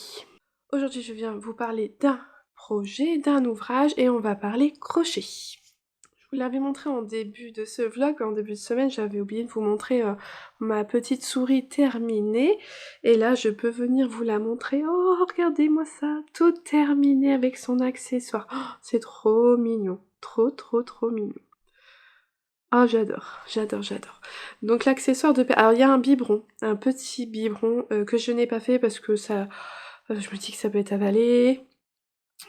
Aujourd'hui, je viens vous parler d'un projet, d'un ouvrage, et on va parler crochet. Je vous l'avais montré en début de ce vlog, en début de semaine, j'avais oublié de vous montrer ma petite souris terminée. Et là, je peux venir vous la montrer. Oh, regardez-moi ça, tout terminé avec son accessoire. Oh, c'est trop mignon, trop trop trop mignon. Ah, j'adore, j'adore, j'adore. Donc l'accessoire de... Alors il y a un biberon, un petit biberon que je n'ai pas fait parce que ça... je me dis que ça peut être avalé,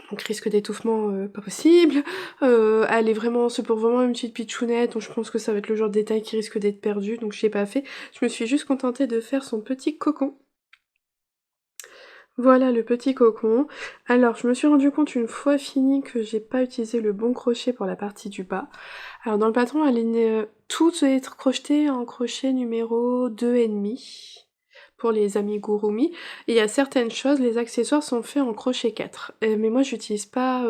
donc risque d'étouffement pas possible. Elle est vraiment... C'est pour vraiment une petite pitchounette, donc je pense que ça va être le genre de détail qui risque d'être perdu, donc je l'ai pas fait. Je me suis juste contentée de faire son petit cocon. Voilà le petit cocon. Alors je me suis rendu compte une fois fini que j'ai pas utilisé le bon crochet pour la partie du bas. Alors dans le patron, tout doit être crocheté en crochet numéro 2,5 pour les amigurumi. Et il y a certaines choses, les accessoires sont faits en crochet 4. Mais moi j'utilise pas,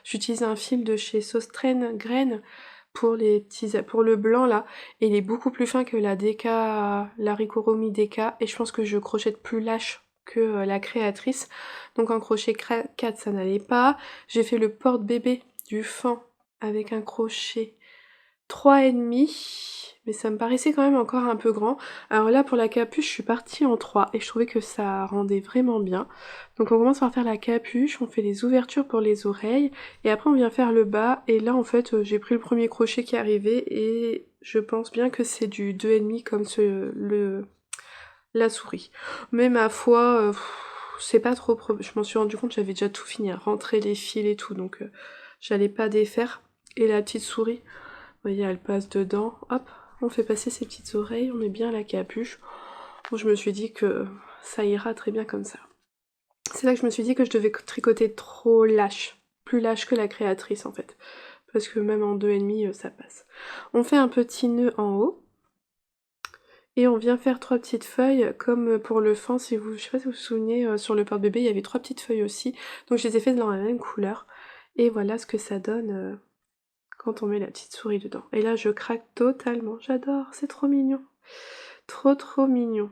j'utilise un fil de chez Sostren Grain pour pour le blanc là. Et il est beaucoup plus fin que la Rikorumi Deka. Et je pense que je crochette plus lâche que la créatrice. Donc en crochet 4 ça n'allait pas. J'ai fait le porte-bébé du fan avec un crochet 3,5, mais ça me paraissait quand même encore un peu grand. Alors là, pour la capuche, je suis partie en 3 et je trouvais que ça rendait vraiment bien. Donc on commence par faire la capuche, on fait les ouvertures pour les oreilles, et après on vient faire le bas, et là en fait j'ai pris le premier crochet qui est arrivé, et je pense bien que c'est du 2,5 comme la souris. Mais ma foi, c'est pas trop... Je m'en suis rendu compte, j'avais déjà tout fini, à rentrer les fils et tout, donc j'allais pas défaire. Et la petite souris, vous voyez, elle passe dedans, hop, on fait passer ses petites oreilles, on met bien la capuche. Bon, je me suis dit que ça ira très bien comme ça. C'est là que je me suis dit que je devais tricoter trop lâche, plus lâche que la créatrice en fait. Parce que même en 2,5 ça passe. On fait un petit nœud en haut. Et on vient faire 3 petites feuilles, comme pour le fan, si vous, je sais pas si vous vous souvenez, sur le porte-bébé, il y avait 3 petites feuilles aussi. Donc je les ai faites dans la même couleur. Et voilà ce que ça donne quand on met la petite souris dedans. Et là, je craque totalement. J'adore, c'est trop mignon. Trop trop mignon.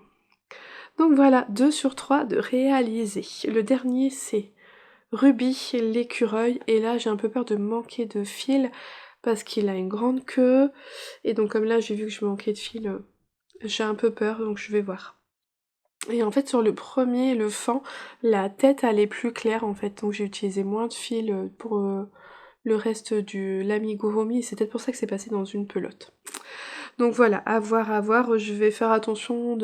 Donc voilà, 2 sur 3 de réaliser. Le dernier, c'est Ruby, l'écureuil. Et là, j'ai un peu peur de manquer de fil parce qu'il a une grande queue. Et donc comme là, j'ai vu que je manquais de fil, j'ai un peu peur, donc je vais voir. Et en fait sur le premier, le fan, la tête elle est plus claire en fait, donc j'ai utilisé moins de fil pour le reste de l'amigurumi, et c'est peut-être pour ça que c'est passé dans une pelote. Donc voilà, à voir, je vais faire attention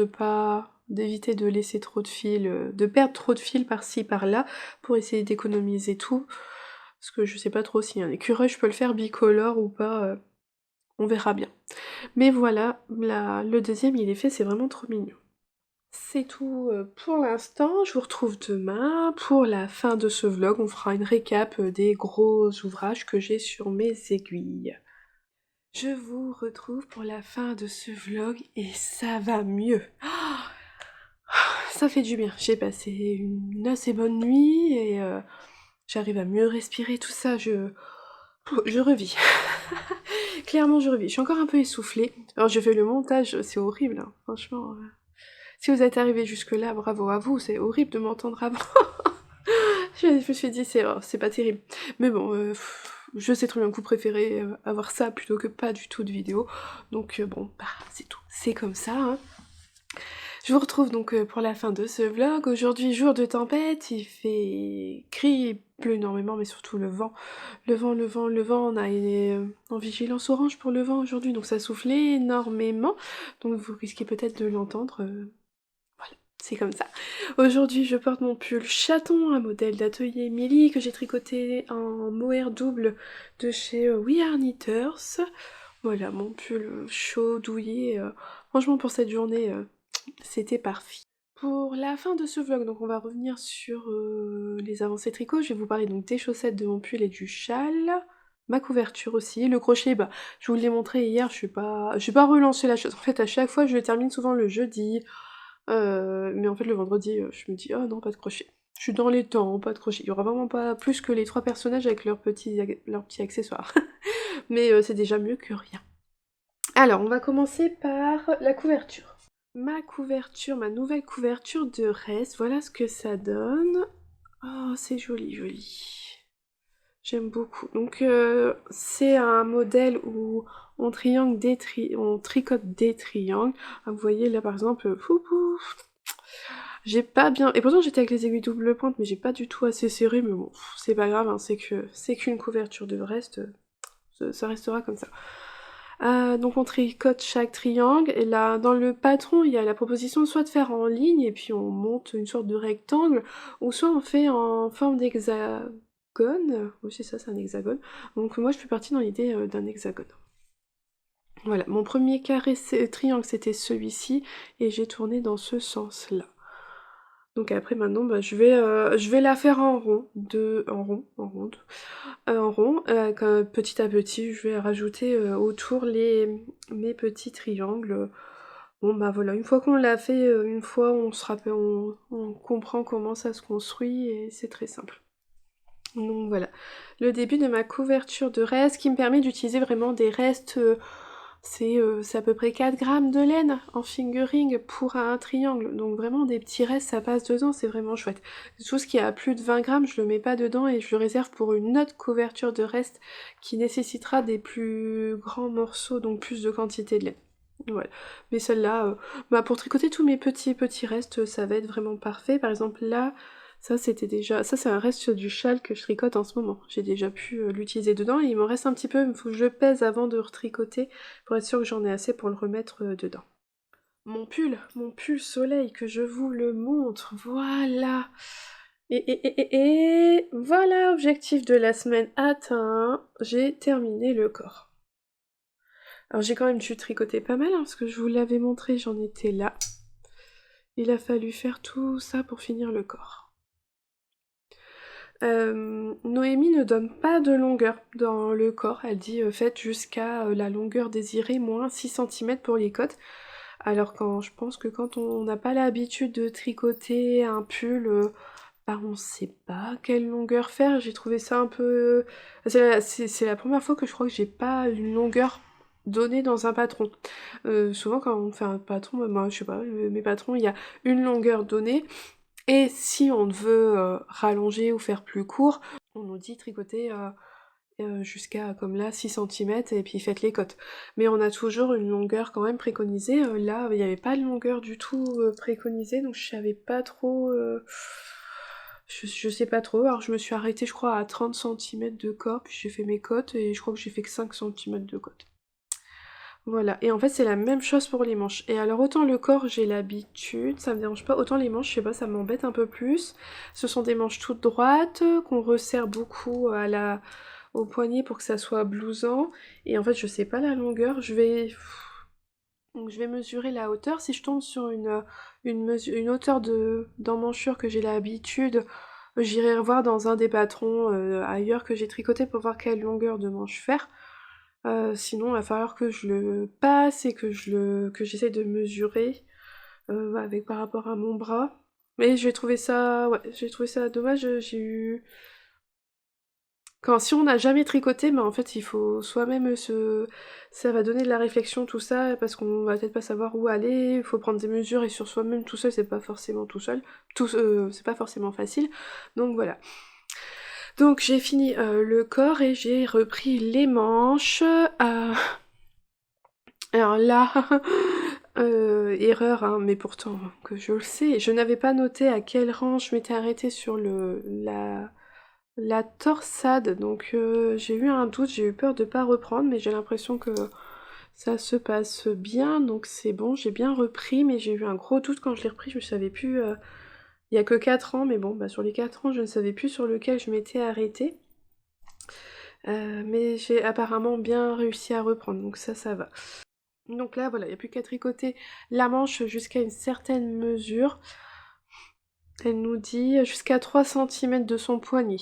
d'éviter de laisser trop de fil, de perdre trop de fil par-ci par-là, pour essayer d'économiser tout, parce que je sais pas trop si un écureuil je peux le faire bicolore ou pas, on verra bien. Mais voilà, le deuxième il est fait, c'est vraiment trop mignon. C'est tout pour l'instant, je vous retrouve demain pour la fin de ce vlog, on fera une récap des gros ouvrages que j'ai sur mes aiguilles. Je vous retrouve pour la fin de ce vlog et ça va mieux. Ça fait du bien, j'ai passé une assez bonne nuit et j'arrive à mieux respirer, tout ça, je revis. Clairement je revis, je suis encore un peu essoufflée. Alors j'ai fait le montage, c'est horrible, hein, franchement... Si vous êtes arrivé jusque-là, bravo à vous, c'est horrible de m'entendre avant. Je me suis dit, c'est pas terrible. Mais bon, je sais très bien que vous préférez avoir ça plutôt que pas du tout de vidéo. Donc bon, bah c'est tout. C'est comme ça, hein. Je vous retrouve donc pour la fin de ce vlog. Aujourd'hui, jour de tempête, il fait gris, il pleut énormément, mais surtout le vent. Le vent, on a en vigilance orange pour le vent aujourd'hui, donc ça souffle énormément. Donc vous risquez peut-être de l'entendre. Voilà, c'est comme ça. Aujourd'hui, je porte mon pull chaton, un modèle d'atelier Milly que j'ai tricoté en mohair double de chez We Are Knitters. Voilà, mon pull chaud, douillet. Franchement, pour cette journée, c'était parfait. Pour la fin de ce vlog, donc on va revenir sur les avancées tricot. Je vais vous parler donc des chaussettes de mon pull et du châle. Ma couverture aussi. Le crochet, bah, je vous l'ai montré hier, je vais pas relancer la chose. En fait, à chaque fois, je le termine souvent le jeudi. Mais en fait, le vendredi, je me dis, oh non, pas de crochet. Je suis dans les temps, pas de crochet. Il y aura vraiment pas plus que les 3 personnages avec leurs petits accessoires. Mais c'est déjà mieux que rien. Alors, on va commencer par la couverture. Ma couverture, ma nouvelle couverture de reste, voilà ce que ça donne. Oh, c'est joli, joli. J'aime beaucoup. Donc c'est un modèle où on tricote des triangles. Ah, vous voyez là par exemple, j'ai pas bien... Et pourtant j'étais avec les aiguilles double pointe, mais j'ai pas du tout assez serré, mais bon, c'est pas grave, hein, c'est qu'une couverture de reste, ça restera comme ça. Donc on tricote chaque triangle, et là dans le patron il y a la proposition soit de faire en ligne et puis on monte une sorte de rectangle, ou soit on fait en forme d'hexagone. Oui c'est ça, c'est un hexagone. Donc moi je suis partie dans l'idée d'un hexagone. Voilà, mon premier triangle c'était celui-ci, et j'ai tourné dans ce sens-là. Donc après maintenant je vais la faire en rond, en rond, petit à petit je vais rajouter autour mes petits triangles. Bon bah voilà, une fois qu'on l'a fait, une fois on se rappelle, on comprend comment ça se construit et c'est très simple. Donc voilà, le début de ma couverture de reste qui me permet d'utiliser vraiment des restes C'est à peu près 4 grammes de laine en fingering pour un triangle, donc vraiment des petits restes, ça passe dedans, c'est vraiment chouette. Tout ce qui a plus de 20 grammes, je le mets pas dedans et je le réserve pour une autre couverture de reste qui nécessitera des plus grands morceaux, donc plus de quantité de laine. Voilà. Mais celle-là, pour tricoter tous mes petits restes, ça va être vraiment parfait. Par exemple là, ça c'est un reste du châle que je tricote en ce moment. J'ai déjà pu l'utiliser dedans et il m'en reste un petit peu, il faut que je pèse avant de retricoter pour être sûr que j'en ai assez pour le remettre dedans. Mon pull soleil que je vous le montre, voilà. Et voilà, objectif de la semaine atteint, j'ai terminé le corps. Alors j'ai quand même dû tricoter pas mal, hein, parce que je vous l'avais montré, j'en étais là. Il a fallu faire tout ça pour finir le corps. Noémie ne donne pas de longueur dans le corps, elle dit faites jusqu'à la longueur désirée, moins 6 cm pour les côtes. Alors je pense que quand on n'a pas l'habitude de tricoter un pull, on sait pas quelle longueur faire, j'ai trouvé ça un peu... C'est la première fois que je crois que j'ai pas une longueur donnée dans un patron. Souvent quand on fait un patron, moi je sais pas, mes patrons, il y a une longueur donnée, et si on veut rallonger ou faire plus court, on nous dit tricoter jusqu'à comme là 6 cm et puis faites les côtes. Mais on a toujours une longueur quand même préconisée. Là, il n'y avait pas de longueur du tout préconisée, donc je savais pas trop... je sais pas trop. Alors je me suis arrêtée je crois à 30 cm de corps, puis j'ai fait mes côtes et je crois que j'ai fait que 5 cm de côtes. Voilà, et en fait c'est la même chose pour les manches. Et alors autant le corps j'ai l'habitude, ça me dérange pas, autant les manches, je sais pas, ça m'embête un peu plus. Ce sont des manches toutes droites, qu'on resserre beaucoup au poignet pour que ça soit blousant. Et en fait je sais pas la longueur, donc je vais mesurer la hauteur. Si je tombe sur une hauteur d'emmanchure que j'ai l'habitude, j'irai revoir dans un des patrons ailleurs que j'ai tricoté pour voir quelle longueur de manche faire. Sinon, il va falloir que je le passe et que j'essaie de mesurer avec par rapport à mon bras. Mais j'ai trouvé ça dommage. J'ai eu si on n'a jamais tricoté, mais en fait il faut soi-même ça va donner de la réflexion tout ça parce qu'on va peut-être pas savoir où aller. Il faut prendre des mesures et sur soi-même tout seul, c'est pas forcément c'est pas forcément facile. Donc voilà. Donc j'ai fini le corps et j'ai repris les manches. Alors là, erreur, hein, mais pourtant que je le sais, je n'avais pas noté à quel rang je m'étais arrêtée sur la torsade, donc j'ai eu un doute, j'ai eu peur de pas reprendre, mais j'ai l'impression que ça se passe bien, donc c'est bon, j'ai bien repris, mais j'ai eu un gros doute quand je l'ai repris, je ne savais plus, il y a que 4 ans, mais bon, sur les 4 ans, je ne savais plus sur lequel je m'étais arrêtée. Mais j'ai apparemment bien réussi à reprendre, donc ça va. Donc là, voilà, il n'y a plus qu'à tricoter la manche jusqu'à une certaine mesure. Elle nous dit jusqu'à 3 cm de son poignet.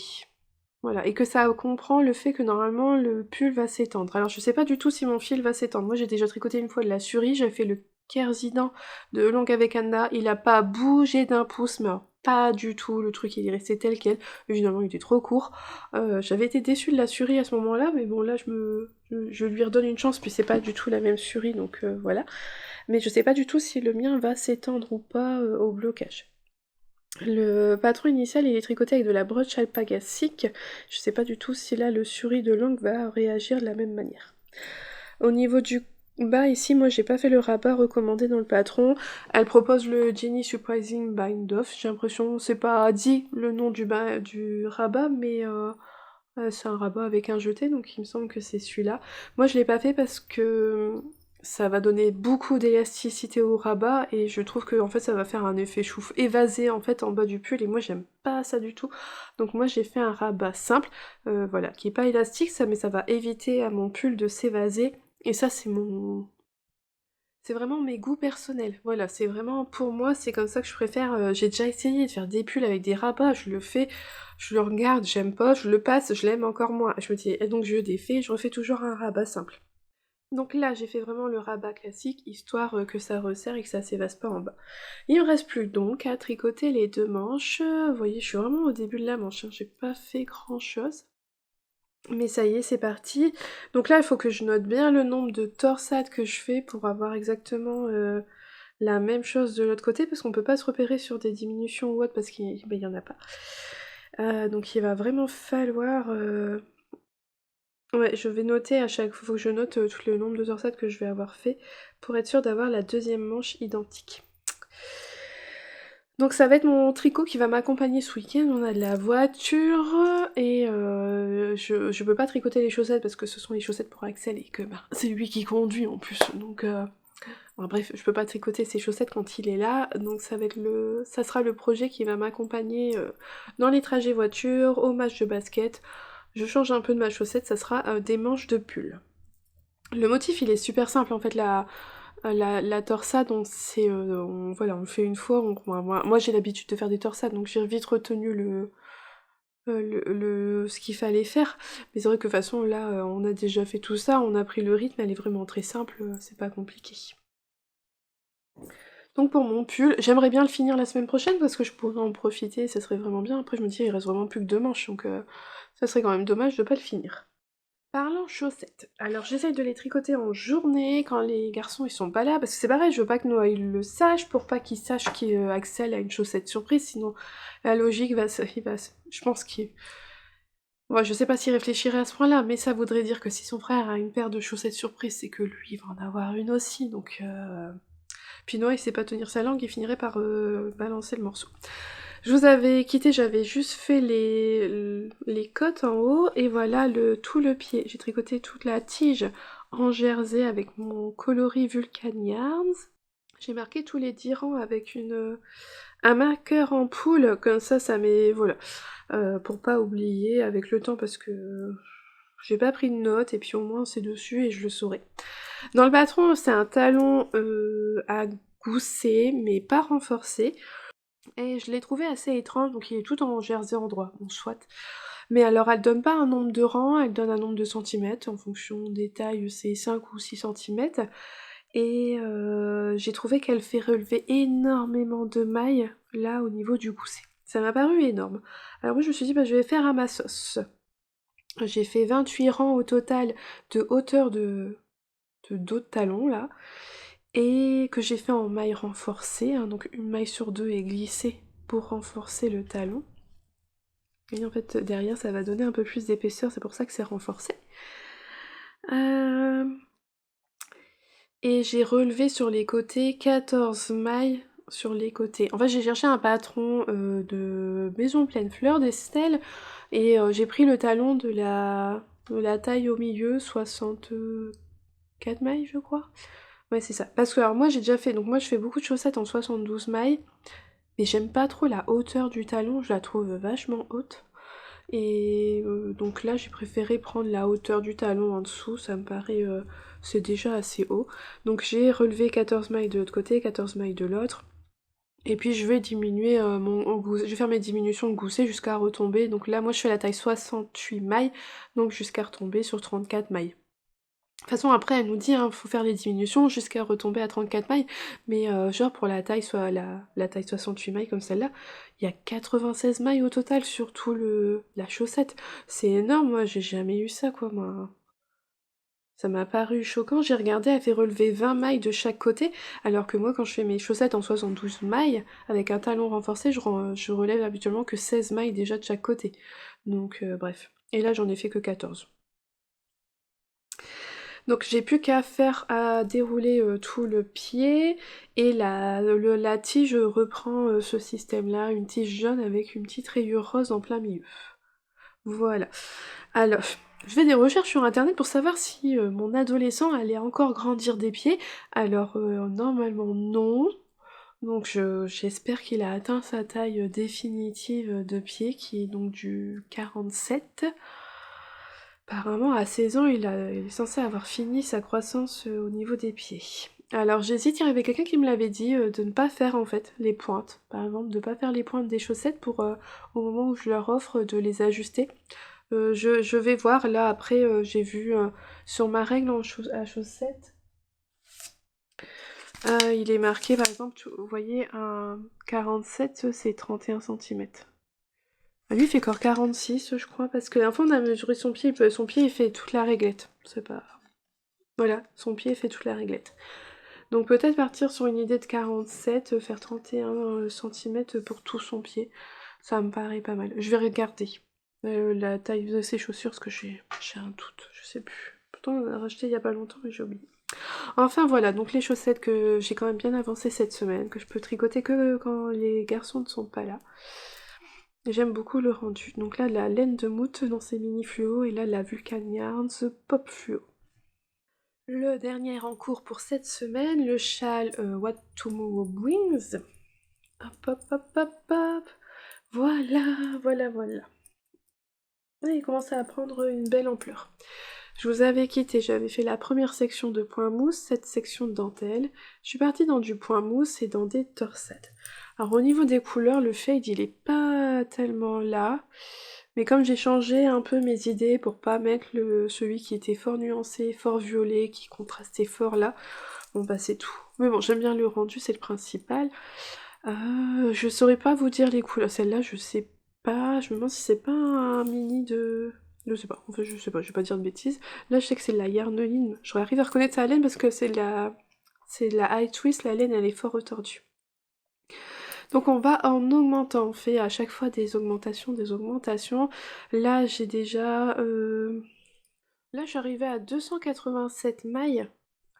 Voilà, et que ça comprend le fait que normalement le pull va s'étendre. Alors je sais pas du tout si mon fil va s'étendre. Moi j'ai déjà tricoté une fois de la surie, j'avais fait le Kerzidan de Longue avec Anna, il a pas bougé d'un pouce, mais alors, pas du tout, le truc il est resté tel quel. Évidemment il était trop court. J'avais été déçue de la surie à ce moment-là, mais bon là je lui redonne une chance, puis c'est pas du tout la même surie, donc voilà. Mais je sais pas du tout si le mien va s'étendre ou pas au blocage. Le patron initial il est tricoté avec de la broche alpaga silk. Je sais pas du tout si là le suri de langue va réagir de la même manière. Au niveau du bas ici, moi j'ai pas fait le rabat recommandé dans le patron. Elle propose le Jenny Surprising Bind Off. J'ai l'impression, c'est pas dit le nom du rabat, mais c'est un rabat avec un jeté, donc il me semble que c'est celui-là. Moi je l'ai pas fait parce que ça va donner beaucoup d'élasticité au rabat et je trouve que en fait ça va faire un effet chouf évasé en fait en bas du pull et moi j'aime pas ça du tout. Donc moi j'ai fait un rabat simple, voilà, qui est pas élastique ça, mais ça va éviter à mon pull de s'évaser et ça c'est vraiment mes goûts personnels. Voilà, c'est vraiment pour moi, c'est comme ça que je préfère. J'ai déjà essayé de faire des pulls avec des rabats, je le fais, je le regarde, j'aime pas, je le passe, je l'aime encore moins. Je me dis, et donc je défais, je refais toujours un rabat simple. Donc là, j'ai fait vraiment le rabat classique, histoire que ça resserre et que ça s'évase pas en bas. Il me reste plus donc à tricoter les deux manches. Vous voyez, je suis vraiment au début de la manche, hein, j'ai pas fait grand chose. Mais ça y est, c'est parti. Donc là, il faut que je note bien le nombre de torsades que je fais pour avoir exactement la même chose de l'autre côté, parce qu'on peut pas se repérer sur des diminutions ou autre, parce qu'il y en a pas. Donc il va vraiment falloir... Ouais, je vais noter à chaque fois, faut que je note tout le nombre de torsades que je vais avoir fait, pour être sûre d'avoir la deuxième manche identique. Donc ça va être mon tricot qui va m'accompagner ce week-end. On a de la voiture et je peux pas tricoter les chaussettes parce que ce sont les chaussettes pour Axel et que c'est lui qui conduit en plus. Donc bref, je peux pas tricoter ses chaussettes quand il est là. Donc ça sera le projet qui va m'accompagner dans les trajets voiture, au match de basket. Je change un peu de ma chaussette, ça sera des manches de pull. Le motif il est super simple en fait, la torsade, voilà, on le fait une fois. Moi j'ai l'habitude de faire des torsades, donc j'ai vite retenu ce qu'il fallait faire. Mais c'est vrai que de toute façon là, on a déjà fait tout ça, on a pris le rythme, elle est vraiment très simple, c'est pas compliqué. Donc pour mon pull, j'aimerais bien le finir la semaine prochaine parce que je pourrais en profiter, ça serait vraiment bien. Après je me dis il reste vraiment plus que 2 manches, donc ça serait quand même dommage de pas le finir. Parlant chaussettes, alors j'essaye de les tricoter en journée quand les garçons ils sont pas là, parce que c'est pareil, je veux pas que Noah il le sache, pour pas qu'il sache qu'Axel a une chaussette surprise, sinon la logique je pense qu'il... Ouais, je sais pas s'il réfléchirait à ce point-là, mais ça voudrait dire que si son frère a une paire de chaussettes surprise, c'est que lui il va en avoir une aussi, donc... Puis Noah il sait pas tenir sa langue, il finirait par balancer le morceau. Je vous avais quitté, j'avais juste fait les côtes en haut et voilà tout le pied. J'ai tricoté toute la tige en jersey avec mon coloris Vulcan Yarns. J'ai marqué tous les 10 rangs avec un marqueur en poule, comme ça met... Voilà. Pour pas oublier avec le temps parce que j'ai pas pris de notes et puis au moins c'est dessus et je le saurai. Dans le patron, c'est un talon à gousset mais pas renforcé. Et je l'ai trouvé assez étrange, donc il est tout en jersey en droit, bon soit. Mais alors elle donne pas un nombre de rangs, elle donne un nombre de centimètres, en fonction des tailles c'est 5 ou 6 centimètres. Et j'ai trouvé qu'elle fait relever énormément de mailles, là au niveau du gousset. Ça m'a paru énorme. Alors moi je me suis dit, je vais faire à ma sauce. J'ai fait 28 rangs au total de hauteur de dos de talon, là. Et que j'ai fait en maille renforcée, hein, donc une maille sur deux est glissée pour renforcer le talon. Et en fait derrière ça va donner un peu plus d'épaisseur, c'est pour ça que c'est renforcé. Et j'ai relevé sur les côtés 14 mailles sur les côtés. En fait j'ai cherché un patron de maison pleine fleur d'Estelle et j'ai pris le talon de la taille au milieu, 64 mailles je crois. Ouais c'est ça. Parce que alors moi j'ai déjà fait, donc moi je fais beaucoup de chaussettes en 72 mailles. Mais j'aime pas trop la hauteur du talon, je la trouve vachement haute. Et donc là j'ai préféré prendre la hauteur du talon en dessous, ça me paraît... c'est déjà assez haut. Donc j'ai relevé 14 mailles de l'autre côté, 14 mailles de l'autre. Et puis je vais diminuer je vais faire mes diminutions de gousset jusqu'à retomber. Donc là moi je fais la taille 68 mailles, donc jusqu'à retomber sur 34 mailles. De toute façon, après, elle nous dit, hein, faut faire les diminutions jusqu'à retomber à 34 mailles, mais genre pour la taille, soit la taille 68 mailles comme celle-là, il y a 96 mailles au total sur la chaussette. C'est énorme, moi, j'ai jamais eu ça, quoi, moi. Ça m'a paru choquant, j'ai regardé, elle fait relever 20 mailles de chaque côté, alors que moi, quand je fais mes chaussettes en 72 mailles, avec un talon renforcé, je relève habituellement que 16 mailles déjà de chaque côté. Donc, bref. Et là, j'en ai fait que 14. Donc j'ai plus qu'à faire à dérouler tout le pied et la tige reprend ce système-là, une tige jaune avec une petite rayure rose en plein milieu. Voilà. Alors, je fais des recherches sur internet pour savoir si mon adolescent allait encore grandir des pieds. Alors normalement non. Donc j'espère qu'il a atteint sa taille définitive de pied qui est donc du 47. Apparemment, à 16 ans, il est censé avoir fini sa croissance au niveau des pieds. Alors j'hésite, il y avait quelqu'un qui me l'avait dit de ne pas faire en fait les pointes. Par exemple, de ne pas faire les pointes des chaussettes pour au moment où je leur offre de les ajuster. Je vais voir, là après j'ai vu sur ma règle à chaussettes, il est marqué par exemple, vous voyez, un 47 c'est 31 cm. Lui, il fait corps 46, je crois, parce que la fois, on a mesuré son pied il fait toute la réglette. C'est pas... Voilà, son pied fait toute la réglette. Donc peut-être partir sur une idée de 47, faire 31 cm pour tout son pied. Ça me paraît pas mal. Je vais regarder la taille de ses chaussures, parce que j'ai un doute, je sais plus. Pourtant, on en a racheté il y a pas longtemps, mais j'ai oublié. Enfin voilà, donc les chaussettes que j'ai quand même bien avancé cette semaine, que je peux tricoter que quand les garçons ne sont pas là. J'aime beaucoup le rendu. Donc là, la laine de moute dans ses mini fluo, et là, la Vulcan Yarns Pop Fluo. Le dernier en cours pour cette semaine, le châle What Tomorrow Brings. Hop, hop, hop, hop, hop. Voilà, voilà, voilà. Ouais, il commence à prendre une belle ampleur. Je vous avais quitté, j'avais fait la première section de point mousse, cette section de dentelle. Je suis partie dans du point mousse et dans des torsades. Alors au niveau des couleurs, le fade il est pas tellement là. Mais comme j'ai changé un peu mes idées pour pas mettre celui qui était fort nuancé, fort violet, qui contrastait fort là, bon bah c'est tout. Mais bon, j'aime bien le rendu, c'est le principal. Je saurais pas vous dire les couleurs. Celle-là, je sais pas. Je me demande si c'est pas un mini de... Je sais pas. En fait, je sais pas. Je vais pas dire de bêtises. Là, je sais que c'est de la Yarneline. J'aurais arrivé à reconnaître sa laine parce que c'est de la... C'est de la high twist. La laine, elle est fort retordue. Donc on va en augmentant. On fait à chaque fois des augmentations, des augmentations. Là, j'ai déjà... Là, je suis arrivée à 287 mailles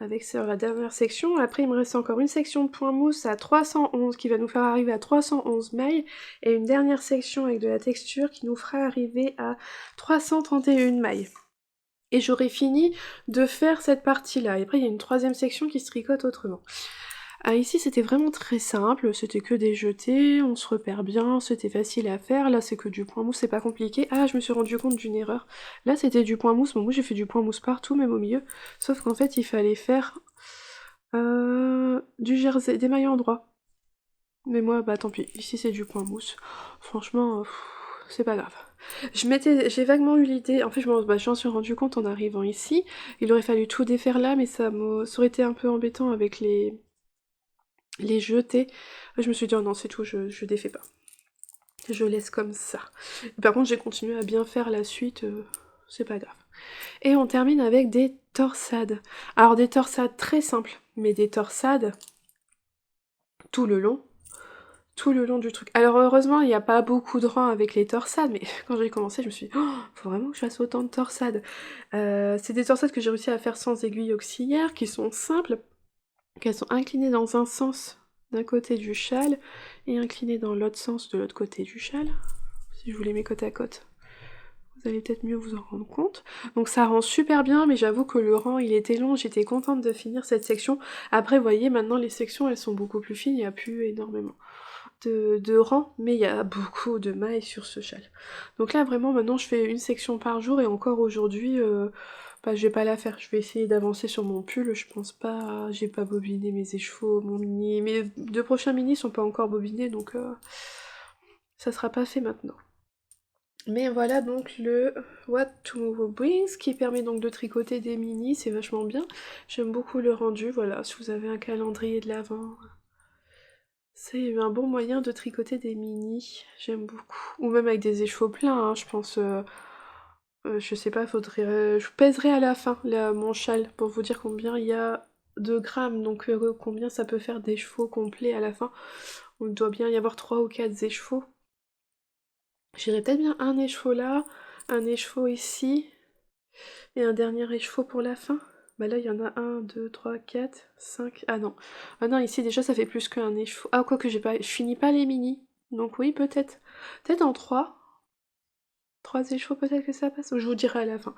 avec sur la dernière section. Après, il me reste encore une section de point mousse à 311 qui va nous faire arriver à 311 mailles et une dernière section avec de la texture qui nous fera arriver à 331 mailles. Et j'aurai fini de faire cette partie-là. Et après, il y a une troisième section qui se tricote autrement. Ici, c'était vraiment très simple, c'était que des jetés, on se repère bien, c'était facile à faire. Là, c'est que du point mousse, c'est pas compliqué. Ah, je me suis rendu compte d'une erreur. Là, c'était du point mousse, bon, moi j'ai fait du point mousse partout, même au milieu. Sauf qu'en fait, il fallait faire du jersey, des maillots en droit. Mais moi, bah tant pis, ici c'est du point mousse. Franchement, c'est pas grave. J'ai vaguement eu l'idée, en fait j'en suis rendu compte en arrivant ici. Il aurait fallu tout défaire là, mais ça aurait été un peu embêtant avec les jeter. Je me suis dit, oh non, c'est tout, je défais pas. Je laisse comme ça. Par contre, j'ai continué à bien faire la suite, c'est pas grave. Et on termine avec des torsades. Alors, des torsades très simples, mais des torsades tout le long. Tout le long du truc. Alors, heureusement, il n'y a pas beaucoup de rangs avec les torsades, mais quand j'ai commencé, je me suis dit, oh, faut vraiment que je fasse autant de torsades. C'est des torsades que j'ai réussi à faire sans aiguille auxiliaire, qui sont simples, qu'elles sont inclinées dans un sens d'un côté du châle et inclinées dans l'autre sens de l'autre côté du châle. Si je vous les mets côte à côte, vous allez peut-être mieux vous en rendre compte. Donc ça rend super bien, mais j'avoue que le rang il était long, j'étais contente de finir cette section. Après vous voyez, maintenant les sections elles sont beaucoup plus fines, il n'y a plus énormément de rangs, mais il y a beaucoup de mailles sur ce châle. Donc là vraiment maintenant je fais une section par jour et encore aujourd'hui... bah, je vais pas la faire, je vais essayer d'avancer sur mon pull, je pense pas, j'ai pas bobiné mes écheveaux, mon mini, mes deux prochains mini sont pas encore bobinés donc ça sera pas fait maintenant. Mais voilà donc le What Tomorrow Brings qui permet donc de tricoter des mini, c'est vachement bien, j'aime beaucoup le rendu, voilà, si vous avez un calendrier de l'avant, c'est un bon moyen de tricoter des mini, j'aime beaucoup, ou même avec des écheveaux pleins, hein, je pense... je sais pas, faudrait. Je pèserai à la fin mon châle pour vous dire combien il y a de grammes, donc combien ça peut faire d'écheveaux complets à la fin. Il doit bien y avoir 3 ou 4 écheveaux. J'irai peut-être bien un écheveau là, un écheveau ici, et un dernier écheveau pour la fin. Bah là il y en a 1, 2, 3, 4, 5. Ah non. Ah non, ici déjà ça fait plus qu'un écheveau. Ah quoi que j'ai pas. Je finis pas les mini. Donc oui, peut-être. Peut-être en 3. 3 échevaux peut-être que ça passe, je vous dirai à la fin,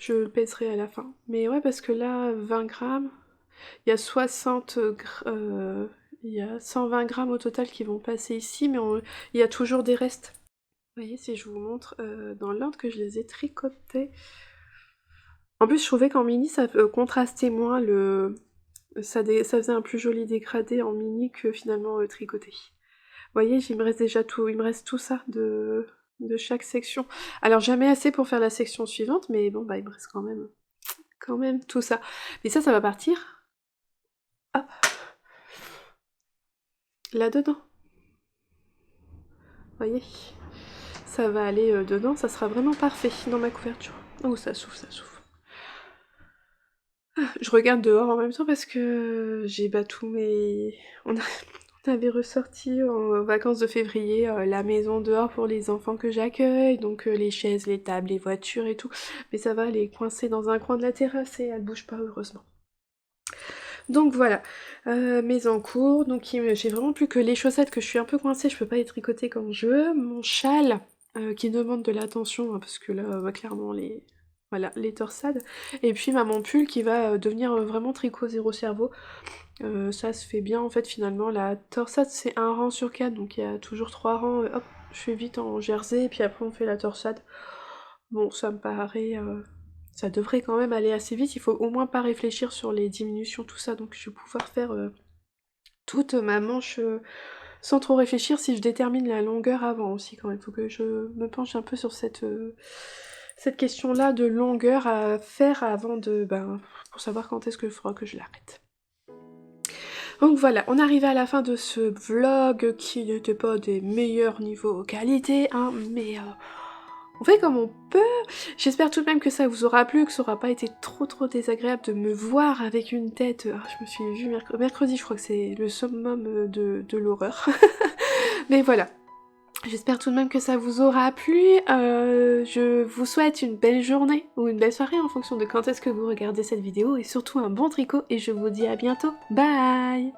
je le pèserai à la fin. Mais ouais parce que là, 20 grammes, il y a 120 grammes au total qui vont passer ici, mais il y a toujours des restes. Vous voyez si je vous montre dans l'ordre que je les ai tricotés. En plus je trouvais qu'en mini ça contrastait moins ça faisait un plus joli dégradé en mini que finalement tricoté. Vous voyez, il me reste déjà tout, il me reste tout ça de chaque section. Alors jamais assez pour faire la section suivante, mais bon bah il me reste quand même tout ça. Mais ça va partir, hop, là-dedans. Vous voyez, ça va aller dedans, ça sera vraiment parfait dans ma couverture. Oh, ça souffle, ça souffle. Je regarde dehors en même temps parce que j'ai tous mes... On avait ressorti en vacances de février la maison dehors pour les enfants que j'accueille, donc les chaises, les tables, les voitures et tout. Mais ça va, elle est coincée dans un coin de la terrasse et elle bouge pas heureusement. Donc voilà, mes encours, donc j'ai vraiment plus que les chaussettes que je suis un peu coincée, je peux pas les tricoter comme je veux, mon châle qui demande de l'attention, hein, parce que là, clairement, voilà, les torsades, et puis mon pull qui va devenir vraiment tricot zéro cerveau. Ça se fait bien en fait finalement, la torsade c'est un rang sur 4, donc il y a toujours 3 rangs, hop, je fais vite en jersey, et puis après on fait la torsade. Bon, ça me paraît... ça devrait quand même aller assez vite, il faut au moins pas réfléchir sur les diminutions, tout ça, donc je vais pouvoir faire toute ma manche sans trop réfléchir si je détermine la longueur avant aussi quand même. Faut que je me penche un peu sur cette question-là de longueur à faire avant pour savoir quand est-ce qu'il faudra que je l'arrête. Donc voilà, on arrive à la fin de ce vlog qui n'était pas des meilleurs niveaux qualité, hein, mais on fait comme on peut. J'espère tout de même que ça vous aura plu, que ça aura pas été trop désagréable de me voir avec une tête... je me suis vue mercredi, je crois que c'est le summum de l'horreur. Mais voilà. J'espère tout de même que ça vous aura plu. Je vous souhaite une belle journée ou une belle soirée en fonction de quand est-ce que vous regardez cette vidéo et surtout un bon tricot et je vous dis à bientôt. Bye!